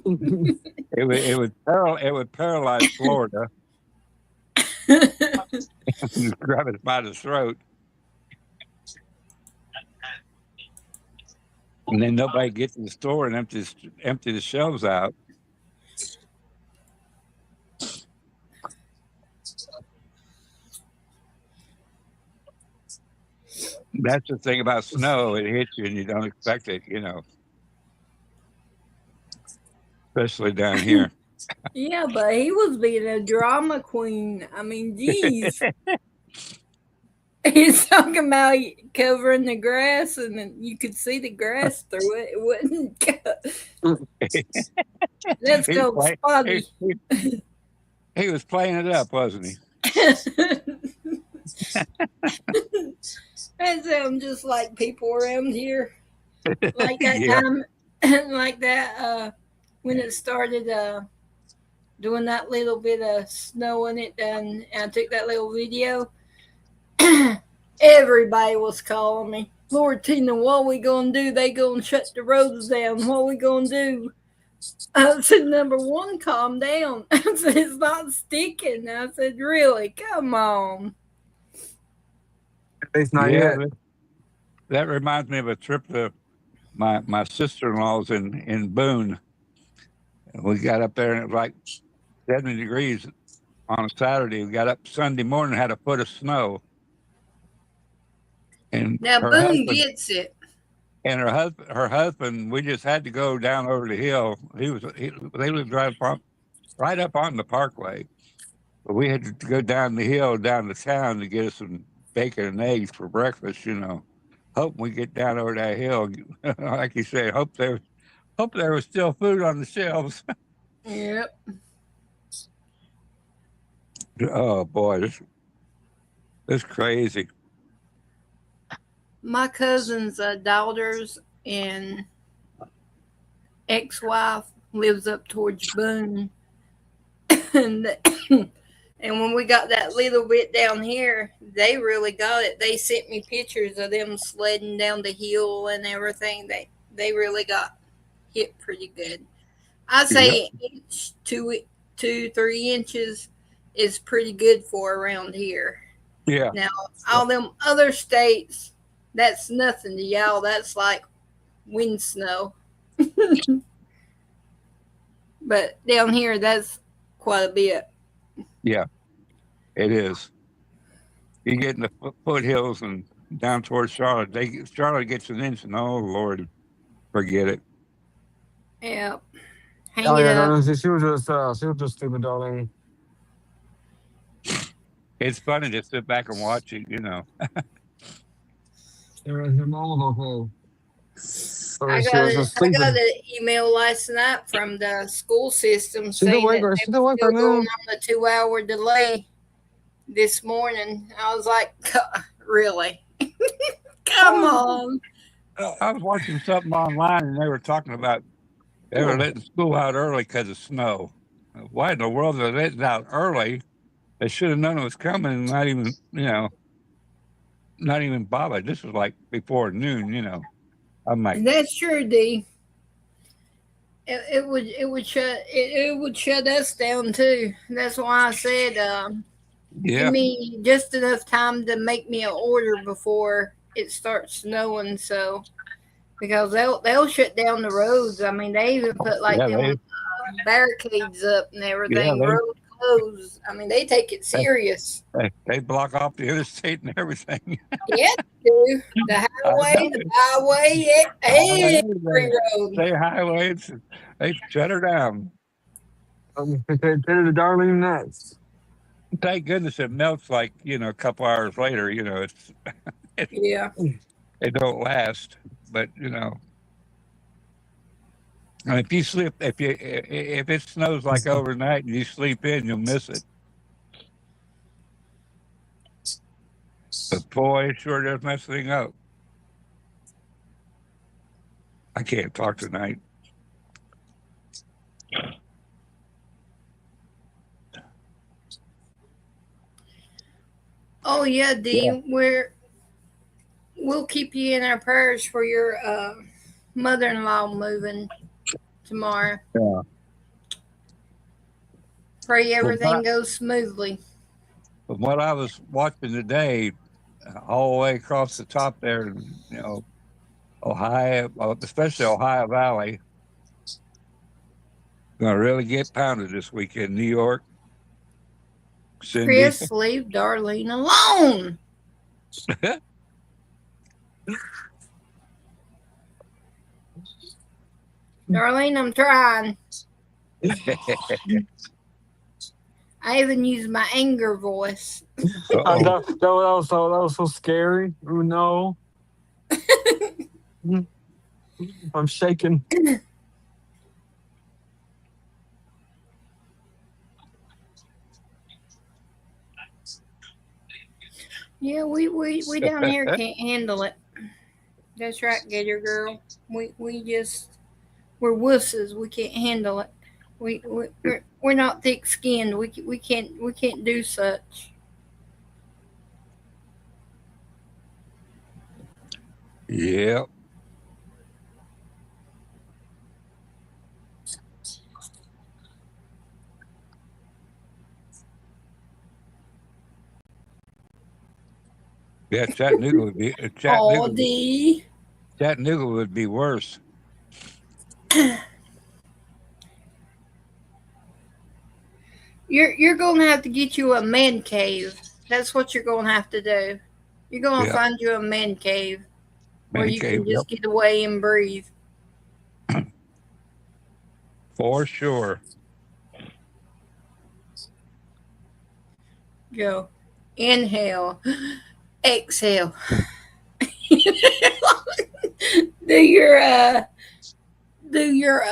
it would paralyze Florida. Just grab it by the throat. And then nobody gets to the store and empty the shelves out. That's the thing about snow. It hits you and you don't expect it, you know. Especially down here. Yeah, but he was being a drama queen. I mean, geez. He's talking about covering the grass, and then you could see the grass through it. It wouldn't cut. Let's He was go, play- Spotty. he was playing it up, wasn't he? That sounds just like people around here. Like that Yeah. time, like that, when it started doing that little bit of snow in it, and I took that little video. Everybody was calling me, Lord Tina, what we gonna do? They gonna shut the roads down. What we gonna do? I said, number one, calm down. I said, it's not sticking. I said, really? Come on. It's not Yeah, yet. that reminds me of a trip to my sister-in-law's in Boone. We got up there and it was like 70 degrees on a Saturday. We got up Sunday morning, had a foot of snow. And Now, her Boone husband, gets it. and her husband, we just had to go down over the hill. They lived right up on the parkway, but we had to go down the hill down to town to get us some bacon and eggs for breakfast. Hope we get down over that hill, like you said. Hope there was still food on the shelves. Yep. Oh boy, this is crazy. My cousin's daughters and ex-wife lives up towards Boone. and when we got that little bit down here, they really got it. They sent me pictures of them sledding down the hill and everything. They really got hit pretty good. I say inch, 3 inches is pretty good for around here. Yeah. Now, all them other states, that's nothing to y'all. That's like wind snow. But down here, that's quite a bit. Yeah, it is. You get in the foothills and down towards Charlotte. Charlotte gets an inch, and oh Lord, forget it. Yeah. Hang Oh it yeah, up. no, she was just stupid, darling. It's funny to sit back and watch it. Her mom was okay. I She got was just sleeping. an email last night from the school system She's saying awake, that right? they She's were awake still right going now. on the 2-hour delay this morning. I was like, really? Come on. I was watching something online, and they were talking about they were letting school out early because of snow. Why in the world are they letting it out early? They should have known it was coming, and not even bothered. This was like before noon. I'm like, That's true, D. It would shut us down too. That's why I said, give me just enough time to make me an order before it starts snowing. So because they'll shut down the roads. I mean, they even put them barricades up and everything. Yeah, Road closed. I mean, they take it serious. they block off the interstate and everything. Yeah, they do. The highway, the byway, every road. They highways, they shut her down. They tell the darling nuts. Thank goodness it melts like a couple hours later. Yeah. It don't last, but and if you sleep, if it snows like overnight and you sleep in, you'll miss it. But boy, it sure does mess things up. I can't talk tonight. Oh yeah, D. Yeah. We'll keep you in our prayers for your mother-in-law moving tomorrow. Yeah. Pray everything goes smoothly. But what I was watching today, all the way across the top there, Ohio, especially Ohio Valley, gonna really get pounded this weekend. New York. Cindy. Chris, leave Darlene alone. Darlene, I'm trying. I even use my anger voice. That was so scary. Oh no. I'm shaking. Yeah, we down here can't handle it. That's right, Gator Girl. We're wusses. We can't handle it. We're not thick skinned. We can't do such. Yeah. Yeah, Chattanooga would be Chattanooga would be worse. You're gonna have to get you a man cave. That's what you're gonna have to do. You're gonna find you a man cave where you can just get away and breathe. For sure. Go. Inhale. Exhale. do your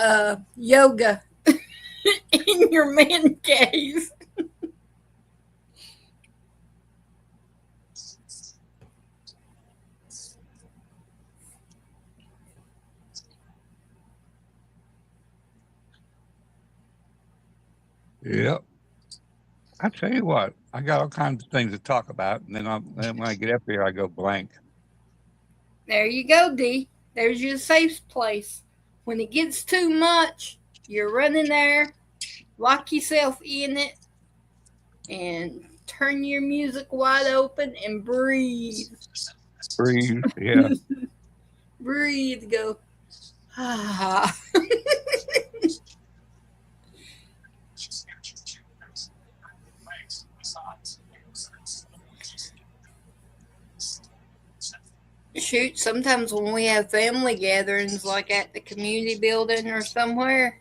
yoga in your man cave. Yep. I tell you what, I got all kinds of things to talk about, and then when I get up here, I go blank. There you go, D. There's your safe place. When it gets too much, you're running there, lock yourself in it, and turn your music wide open and breathe. Breathe, yeah. Breathe, go. Ah. Shoot, sometimes when we have family gatherings, like at the community building or somewhere,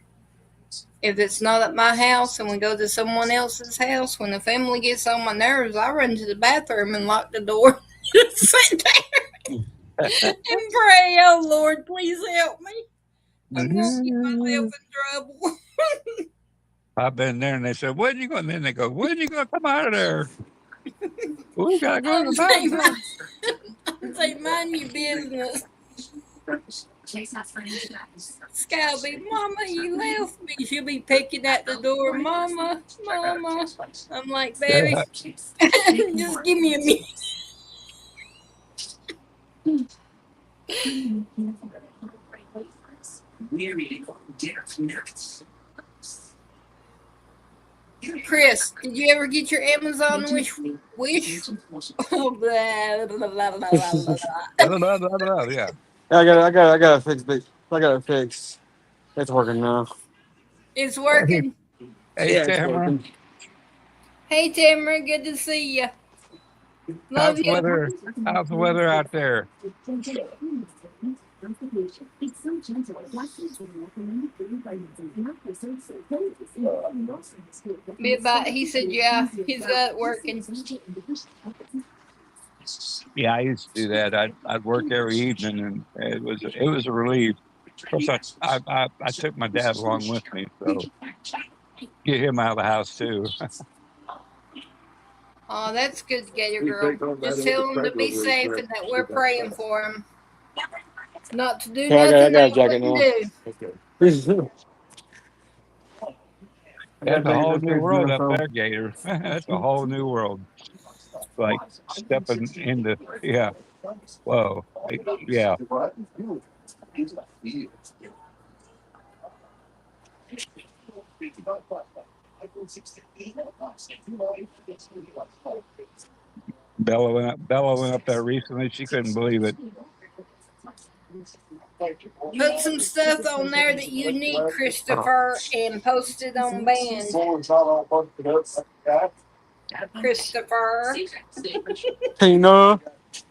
if it's not at my house and we go to someone else's house, when the family gets on my nerves, I run to the bathroom and lock the door. Sit there and pray, oh Lord, please help me. I'm going to get myself in trouble. I've been there, and they said, "When you going?" And then they go, "When you going to come out of there?" We gotta go to the bathroom. Say, mind your business. Sky will be, Mama, you left me. She'll be picking at the door, Mama, Mama. I'm like, baby, just give me a minute. Chris, did you ever get your Amazon wish? Oh, blah, blah, blah, blah, blah. Yeah. I got it fixed. I got it fixed. It's working now. It's working. Hey, Yeah, Tamara. Hey, Tamara, good to see you. Love you. How's the weather out there? He said, yeah, he's got it working. Yeah, I used to do that. I'd work every evening, and it was a relief. Of course, I took my dad along with me, so get him out of the house too. Oh, that's good to get your girl. Just tell him to be safe and that we're praying for him. Not to do nothing I got a they jacket wouldn't do. That's a whole new world up there, Gator. That's a whole new world. Like stepping into, yeah. Whoa. Yeah. Bella went up there recently. She couldn't believe it. Put some stuff on there that you need, Christopher, and post it on band. Christopher. Tina.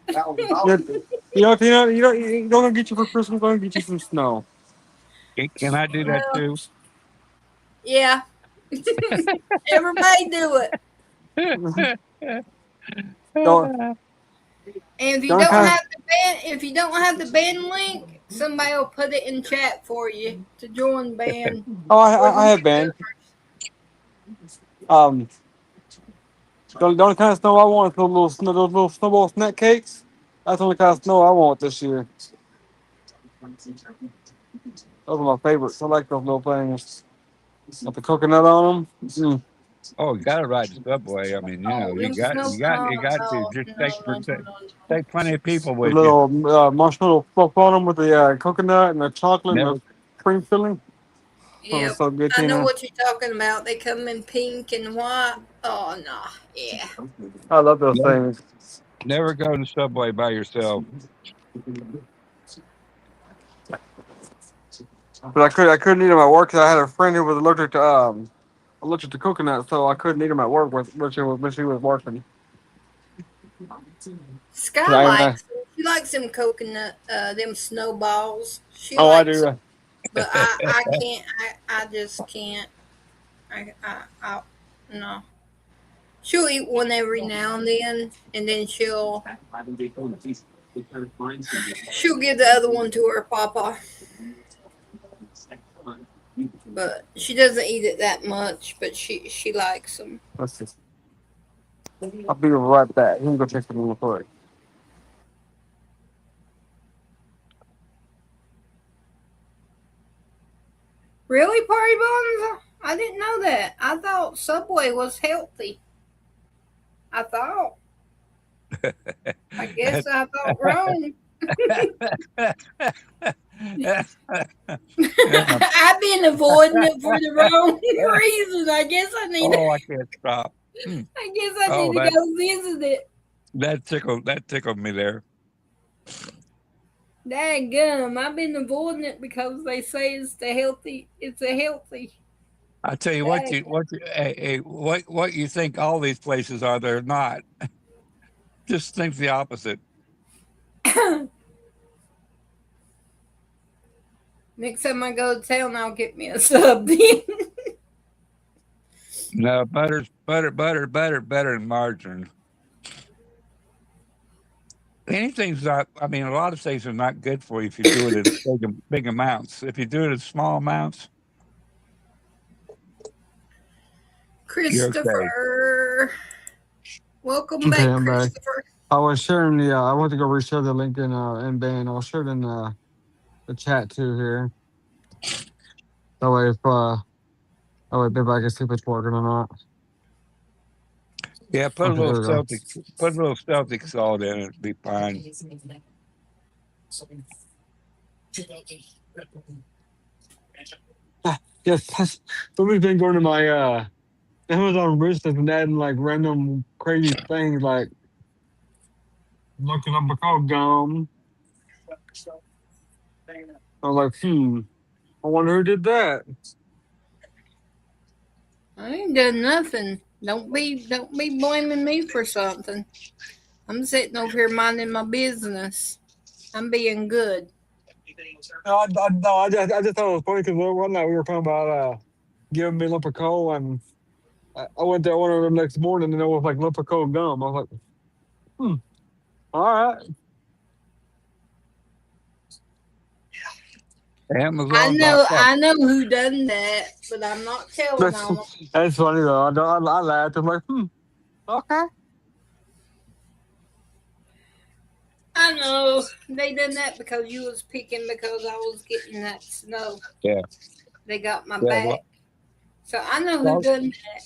Tina, you don't get you for Christmas. I'm gonna get you some snow. Can I do that too? Yeah. Everybody do it. Don't, And if you don't don't kind of, have the band link, somebody will put it in chat for you to join band. oh, I have been. The only kind of snow I want is those little snowball snack cakes. That's the only kind of snow I want this year. Those are my favorites. I like those little things. With the coconut on them. Mm. Oh, you gotta ride the subway. I mean, Oh, them snow. you got to No, just no, no, no, no. take plenty of people The with you. little marshmallow fluff on them with the coconut and the chocolate and Never, the cream filling. Oh, Yep. it's so good, I know Tina. what you're talking about. They come in pink and white. Oh no. Yeah. I love those never, things. never go to the subway by yourself. But I couldn't eat them at work because I had a friend who was allergic to coconut, so I couldn't eat them at work when she was working. Sky likes them. She likes them coconut, them snowballs. She Oh, I likes do. them, but I can't. I just can't. I no. She'll eat one every now and then she'll give the other one to her papa. But she doesn't eat it that much. But she likes them. Let's see. I'll be right back. You can go check the room for it. Really, Party Buns? I didn't know that. I thought Subway was healthy. I thought. I guess I thought wrong. I've been avoiding it for the wrong reason. I guess I need. Oh, I can't stop. I guess I need to go visit it. That tickled me there. Dadgum, I've been avoiding it because they say it's a healthy. I tell you what what you think all these places are, they're not. Just think the opposite. Next time I go to town, I'll get me a sub then. No, better than margarine. Anything's not. I mean, a lot of things are not good for you if you do it in big amounts. If you do it in small amounts, Christopher, welcome Okay, back, I'm back. Christopher. I was sharing I went to go reshare the link in band. I'll share it in the chat too here. That way, everybody can see if it's working or not. yeah, put Okay, a little Celtic salt in it, it'd be fine. Yes, somebody's been going to my Amazon wish list and adding like random crazy things like looking up called gum. I was like, I wonder who did that. I ain't done nothing. Don't be blaming me for something. I'm sitting over here minding my business. I'm being good. No, I just thought it was funny because one night we were talking about giving me a lump of coal, and I went there one of them next morning and it was like lump of coal gum. I was like, all right. Amazon. I know who done that, but I'm not telling on them. That's funny though. I laughed. I'm like, okay. I know they done that because you was picking because I was getting that snow. Yeah. They got my back. Well, so I know who done that.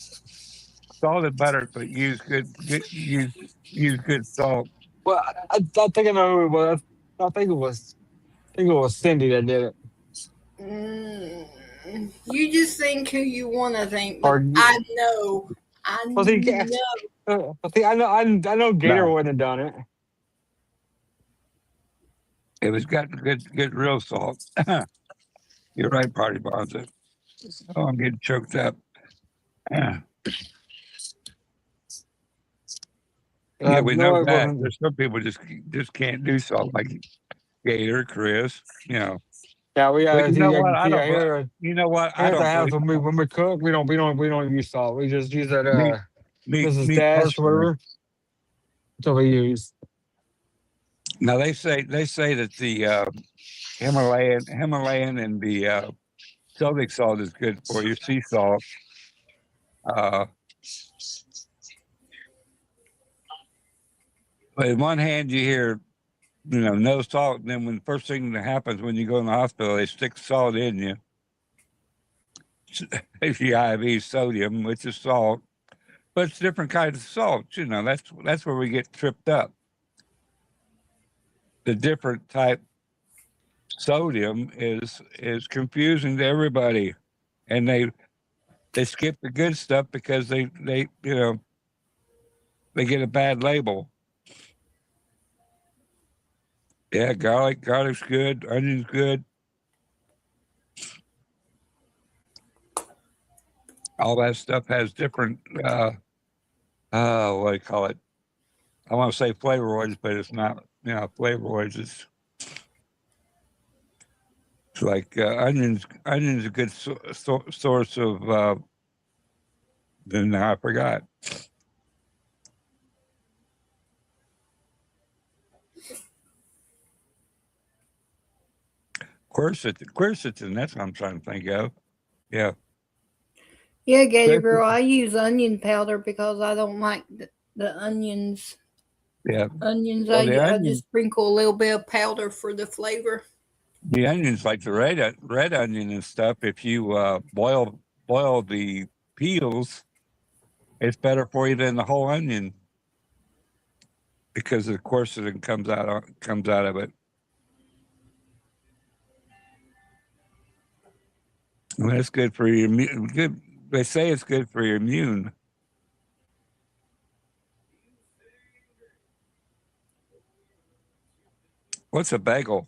Salt is better, but use good salt. Well, I think I know who it was. I think it was Cindy that did it. You just think who you want to think, but I know. I know. I know Gator wouldn't have done it. It was got good real salt. You're right, Party Bonds. Oh, I'm getting choked up. Yeah, we know that. There's some people just can't do salt, like Gator, Chris. Yeah, we But you know I what? can I see don't. I hear You know what? here I at the don't house believe when we cook, we don't use salt. We just use that me. Me. Mrs. Me Dash or personally. whatever. That's what we use. Now they say that the Himalayan and the Celtic salt is good for you. Sea salt. Uh, but in one hand, you hear, no salt. And then when the first thing that happens when you go in the hospital, they stick salt in you. If you IV sodium, which is salt, but it's different kinds of salt. That's where we get tripped up. The different type sodium is confusing to everybody, and they skip the good stuff because they get a bad label. Yeah, garlic's good, onion's good. All that stuff has different what do you call it? I want to say flavoroids, but it's not, flavoroids. It's like onions a good source of then I forgot. Quercetin, that's what I'm trying to think of. Yeah. Yeah, Gator Girl, I use onion powder because I don't like the onions. Yeah. Onions, Well, I just sprinkle a little bit of powder for the flavor. The onions, like the red onion and stuff, if you boil the peels, it's better for you than the whole onion because the quercetin comes out of it. And that's good for your immune. Good, they say it's good for your immune. What's a bagel?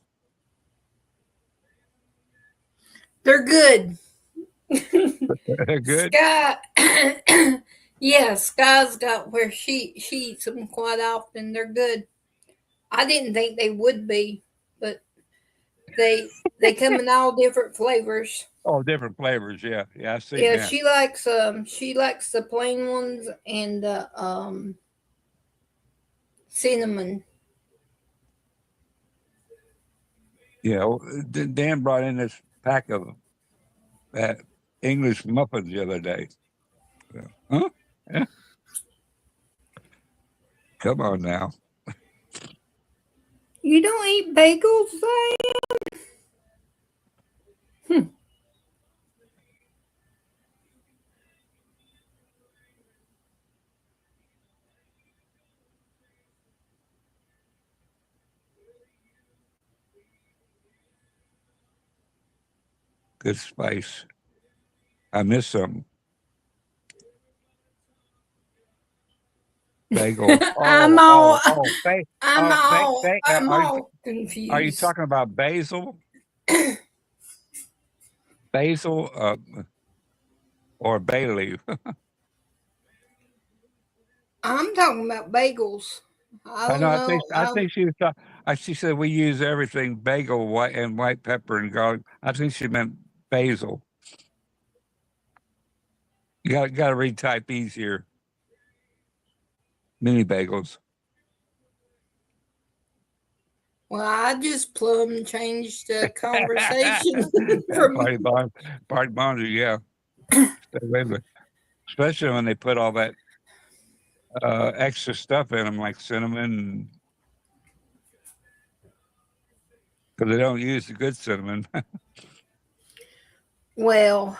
They're good. They're good. Sky, yeah, Sky's got where she eats them quite often. They're good. I didn't think they would be, but they come in all different flavors. Oh, different flavors. Yeah, I see Yeah, that. she likes the plain ones and the cinnamon. Yeah, Dan brought in this pack of English muffins the other day. Huh? Yeah. Come on now. You don't eat bagels, Diane? Good spice. I miss some bagel. I'm all confused. Are you talking about basil? Basil or bay leaf? I'm talking about bagels. I know. don't know. I think she was talking. She said we use everything bagel, white pepper and garlic. I think she meant basil. You got to retype easier. Mini bagels. Well, I just plumb changed the conversation from Party bonder, yeah. Stay away with it. Especially when they put all that extra stuff in them, like cinnamon, because they don't use the good cinnamon. well,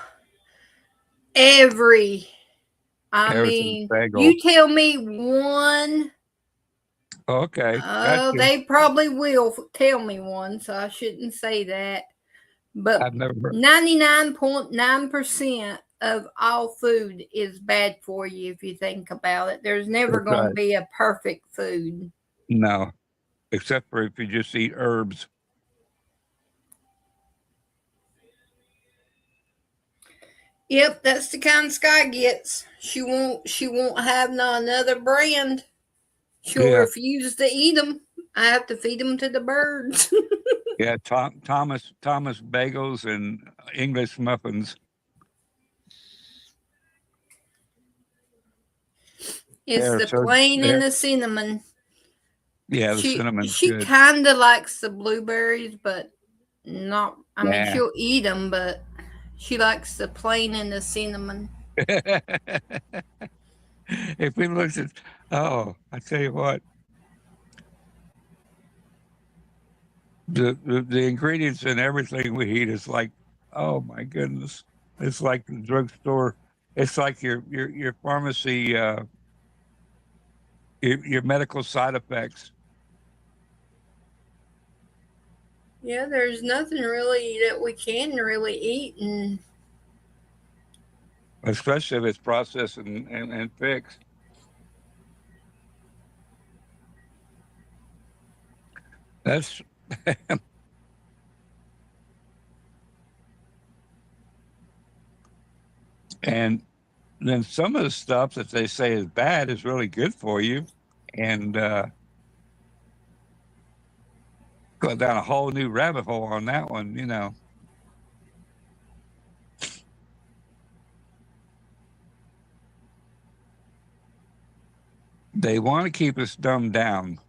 Everything's bagel. you tell me one. Okay. They probably will tell me one, so I shouldn't say that. But 99.9% of all food is bad for you if you think about it. There's never going to be a perfect food. No, except for if you just eat herbs. Yep, that's the kind Sky gets. She won't have another brand. She'll refuse to eat them. I have to feed them to the birds. Yeah, Thomas bagels and English muffins. It's They're the so plain and they're the cinnamon. yeah, the She cinnamon's she good. kind of likes the blueberries, but not. I mean, Yeah. she'll eat them, but she likes the plain and the cinnamon. If we looked at, I tell you what, the ingredients in everything we eat is like, oh my goodness, it's like the drugstore. It's like your pharmacy, your medical side effects. Yeah, there's nothing really that we can really eat, and Especially if it's processed and fixed. That's and then some of the stuff that they say is bad is really good for you, and go down a whole new rabbit hole on that one. They want to keep us dumbed down,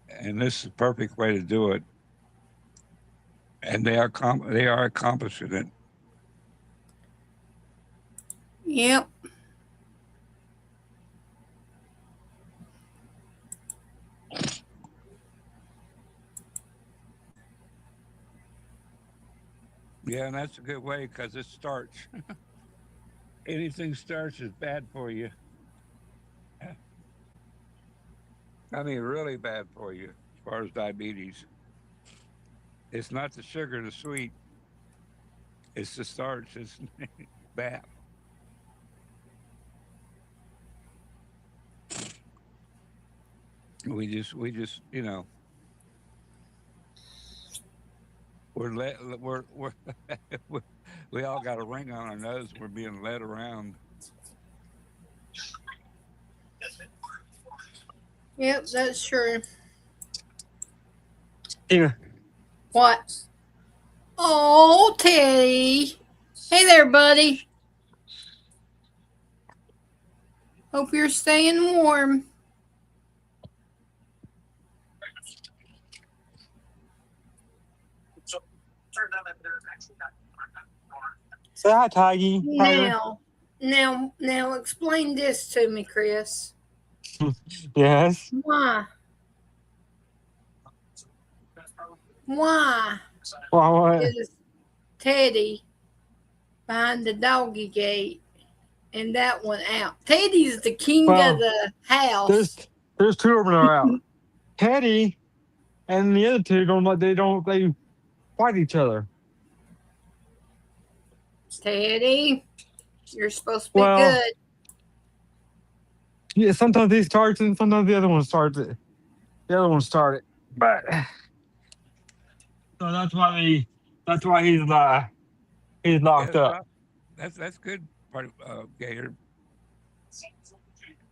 and this is the perfect way to do it. And they are accomplishing it. yep. Yeah, and that's a good way because it's starch. Anything starch is bad for you. I mean, really bad for you as far as diabetes. It's not the sugar, the sweet. It's the starch. It's bad. We just, we're we all got a ring on our nose. We're being led around. Yep, that's true. Yeah. What? Oh, Teddy. Hey there, buddy. Hope you're staying warm. Say hi, Tiggy. Now, explain this to me, Chris. Yes. Why? Why What? is Teddy behind the doggy gate and that one out? Teddy's the king of the house. There's two of them that are out. Teddy and the other two they fight each other. Teddy, you're supposed to be Well, good. Yeah, sometimes he starts and sometimes the other one starts it. The other one started, but so that's why he's locked up. That's good, part of Gator.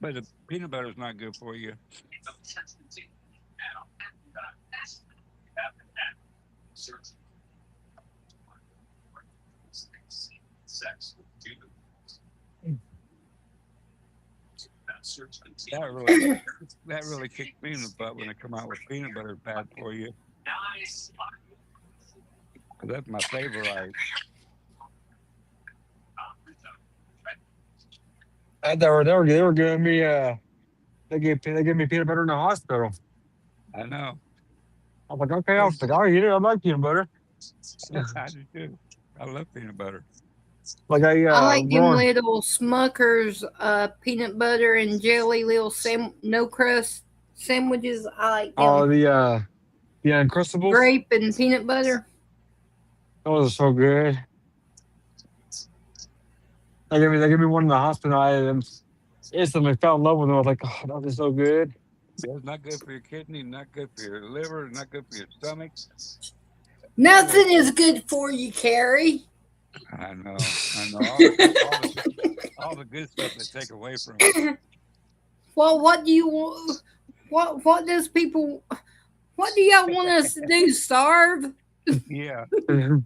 But the peanut butter is not good for you. That really kicked me in the butt when they come out with peanut butter bad for you. That's my favorite. They were giving me they gave me peanut butter in the hospital. I know. I was like, okay, I'll eat it. I like peanut butter. I do too. I love peanut butter. Like I like them little Smuckers peanut butter and jelly little no crust sandwiches. I like them. Oh, the Uncrustables. Grape and peanut butter. Those are so good. They gave me one in the hospital. I instantly fell in love with them. I was like, oh, that is so good. It's not good for your kidney, not good for your liver, not good for your stomach. Nothing is good for you, Carrie. I know. All the good stuff they take away from us. Well, what do you want? What do y'all want us to do? Starve? Yeah,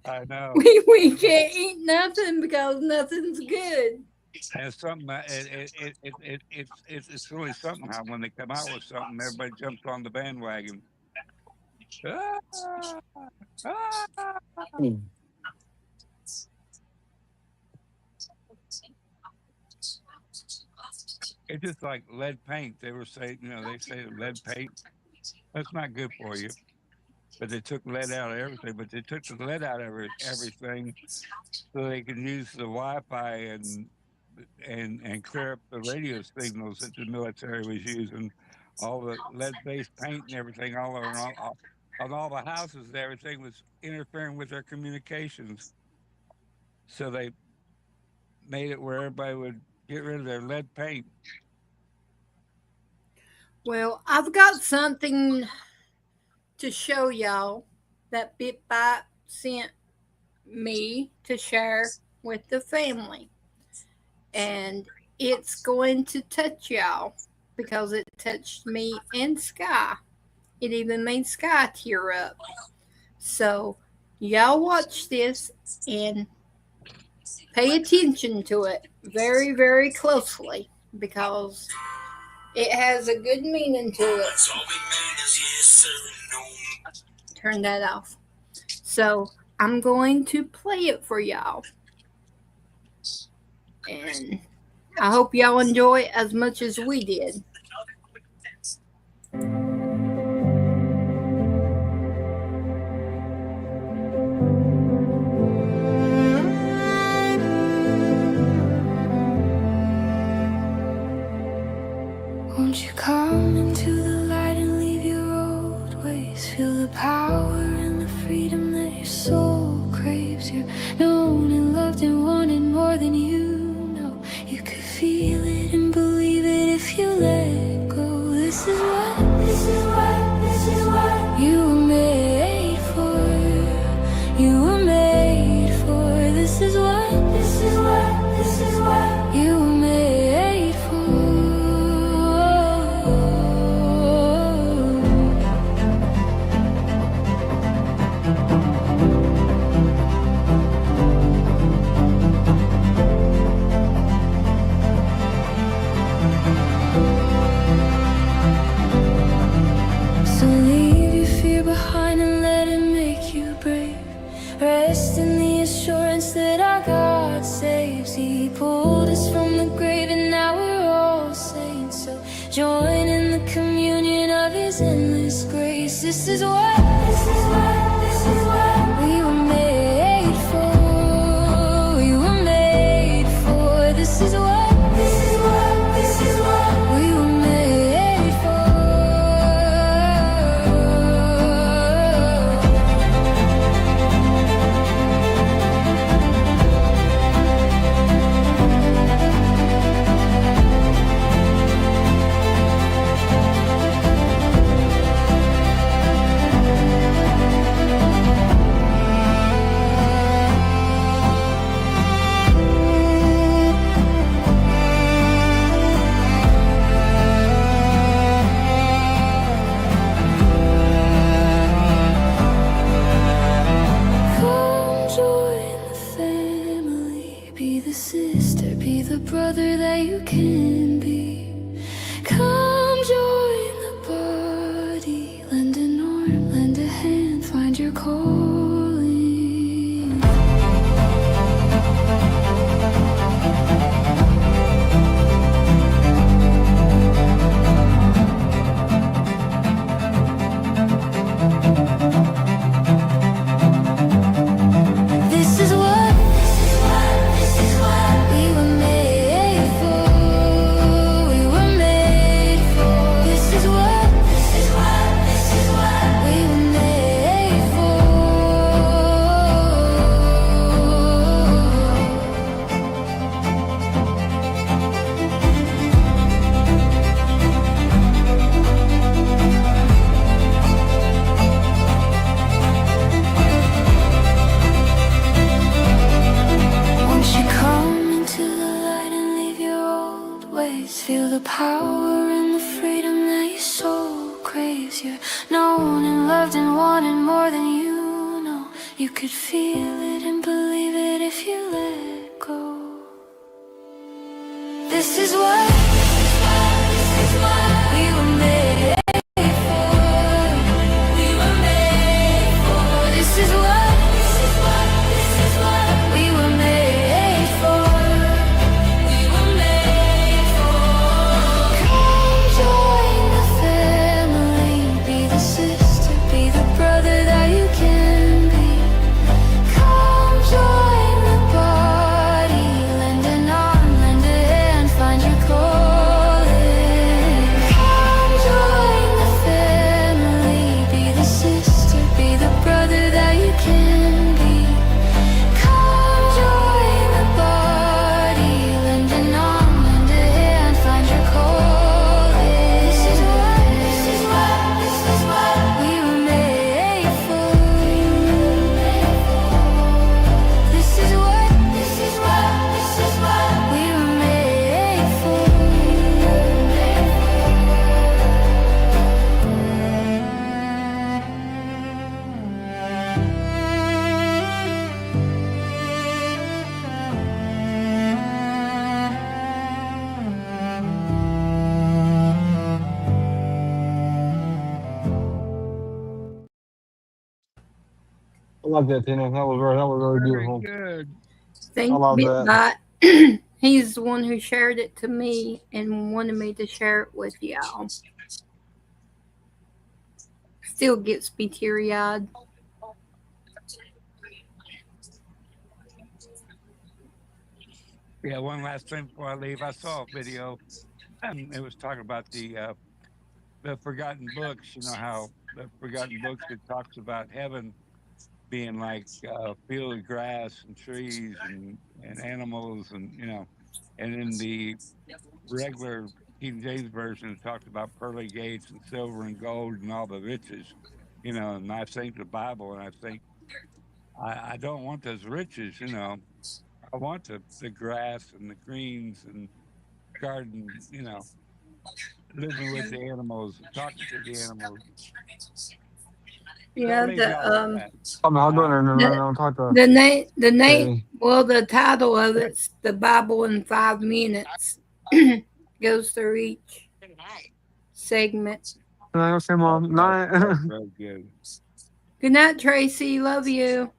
I know. We can't eat nothing because nothing's good. And something it's really something how when they come out with something, everybody jumps on the bandwagon. Ah, ah. It's just like lead paint. They were saying, they say that lead paint that's not good for you. But they took lead out of everything. But they took the lead out of everything so they could use the Wi-Fi and clear up the radio signals that the military was using. All the lead-based paint and everything all over on all the houses. Everything was interfering with their communications. So they made it where everybody would get rid of their lead paint. Well, I've got something to show y'all that BitBite sent me to share with the family. And it's going to touch y'all because it touched me and Sky. It even made Sky tear up. So y'all watch this and pay attention to it very, very closely because it has a good meaning to it. Turn that off. So I'm going to play it for y'all. And I hope y'all enjoy it as much as we did. Won't you come into the light and leave your old ways? Feel the power and the freedom that your soul craves. You're known and loved and wanted more than you know. You could feel it and believe it if you let go. This is what you were made for. You were made for. This is what you were made for. So leave your fear behind and let it make you brave. Rest in the assurance that our God saves. He pulled us from the grave and now we're all saints. So join in the communion of His endless grace. This is what we were made for. We were made for. This is what we were made for. Come join the family. Be the sister, be the brother that you can be. Come join the body. Lend an arm, lend a hand, find your calling. This is what we were made for. We were made for. This is what we were made for. Won't you come into the light and leave your old ways? Feel the power and the freedom that your soul craves. You're known and loved and wanted more than you know. You could feel it and believe it if you let go. This is what we were made for. We were made for. This is what we were made for. We were made for. Come join the family, be the sister, be the brother that you can be. Come join the body, lend an arm, lend a hand, find your calling. Come join the family, be the sister, be the brother that you can be. Come join the body, lend an arm, lend a hand, find your calling. This is what we were made for. This is what we were made for. I love that, Tina. That was really beautiful. Good. Thank I love you, that. Bot. He's the one who shared it to me and wanted me to share it with y'all. Still gets me teary-eyed. Yeah, one last thing before I leave. I saw a video, and it was talking about the forgotten books. You know how the forgotten books, it talks about heaven being like a field of grass and trees and animals, and and in the regular King James version, it talked about pearly gates and silver and gold and all the riches. And I think the Bible, and I think I don't want those riches. I want the grass and the greens and garden, living with the animals, talking to the animals. Yeah, I'll go there and talk to the name, Katie. well, the title of it's The Bible in 5 Minutes. Goes through each segment. Okay, Mom. Night. Very good. Good night, Tracy. Love you.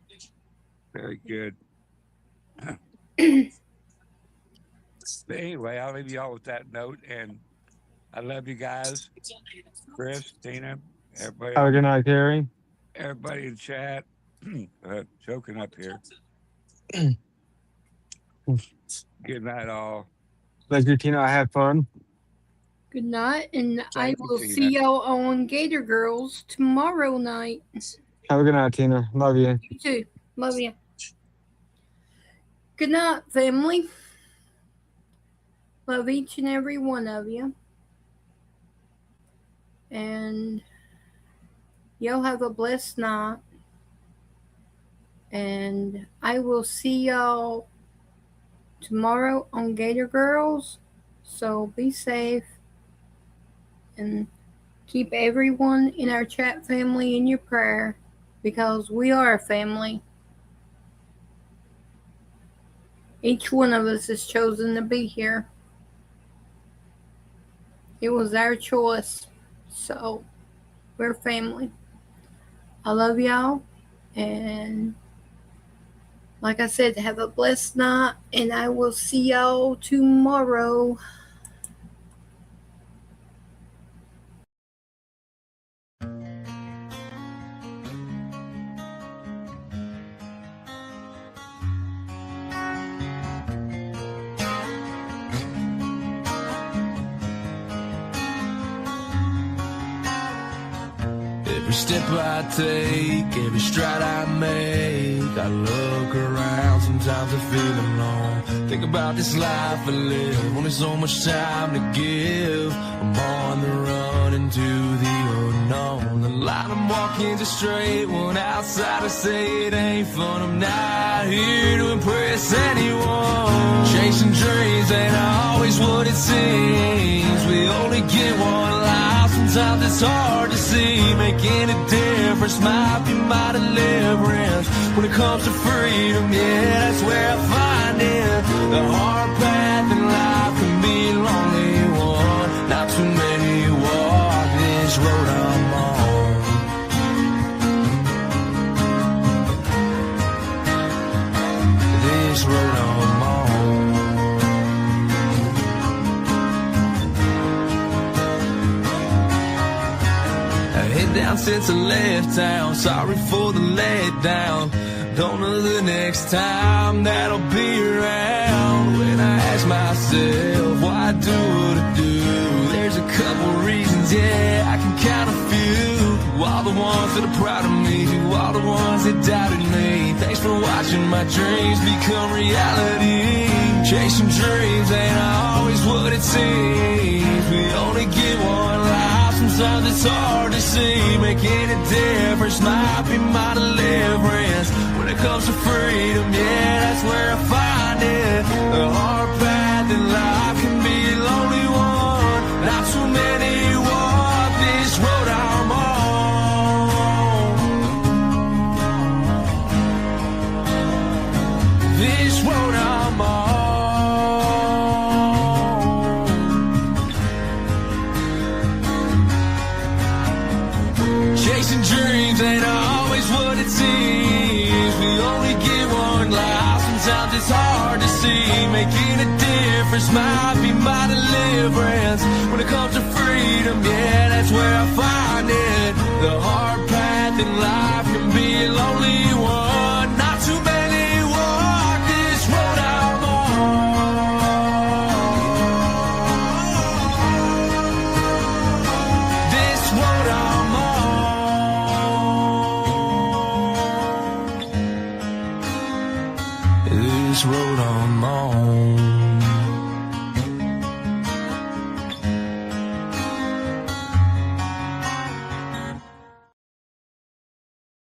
Very good. But anyway, I'll leave you all with that note, and I love you guys. Chris, Tina, everybody. Have a good night, Terry. Everybody in chat. Choking up here. Good night, all. Thank you, Tina. I had fun. Good night, and I Thank you, will Tina. see y'all on Gator Girls tomorrow night. Have a good night, Tina. Love you. You too. Love you. Good night, family. Love each and every one of you. And y'all have a blessed night. And I will see y'all tomorrow on Gator Girls. So be safe. And keep everyone in our chat family in your prayer. Because we are a family. Each one of us has chosen to be here. It was our choice. So, we're family. I love y'all. And like I said, have a blessed night. And I will see y'all tomorrow. Every step I take, every stride I make, I look around, sometimes I feel alone. Think about this life I live, only so much time to give. I'm on the run into the unknown. The line I'm walking just straight, one outsiders say it ain't fun. I'm not here to impress anyone. Chasing dreams ain't always what it seems. We only get one life, sometimes Sometimes it's hard to see, making a difference might be my deliverance. When it comes to freedom, yeah, that's where I find it. The hard path in life can be a lonely one. Not too many walk this road I'm on. This road I'm on. Head down since I left town. Sorry for the letdown. Don't know the next time that I'll be around. When I ask myself why I do what I do, there's a couple reasons, yeah, I can count a few. To all the ones that are proud of me, to all the ones that doubted me, thanks for watching my dreams become reality. Chasing dreams ain't always what it seems. We only get one life, sometimes it's hard to see. Making a difference might be my deliverance. When it comes to freedom, yeah, that's where I find it. The hard path in life can be a lonely one. Not too many walk this road I'm on. This road I'm on. Chasing dreams ain't always what it seems. We only get one life, sometimes it's hard to see. Making a difference might be my deliverance. When it comes to freedom, yeah, that's where I find it. The hard path in life can be a lonely one. Not too many walk this road I'm on. This road I'm on. This road I'm on.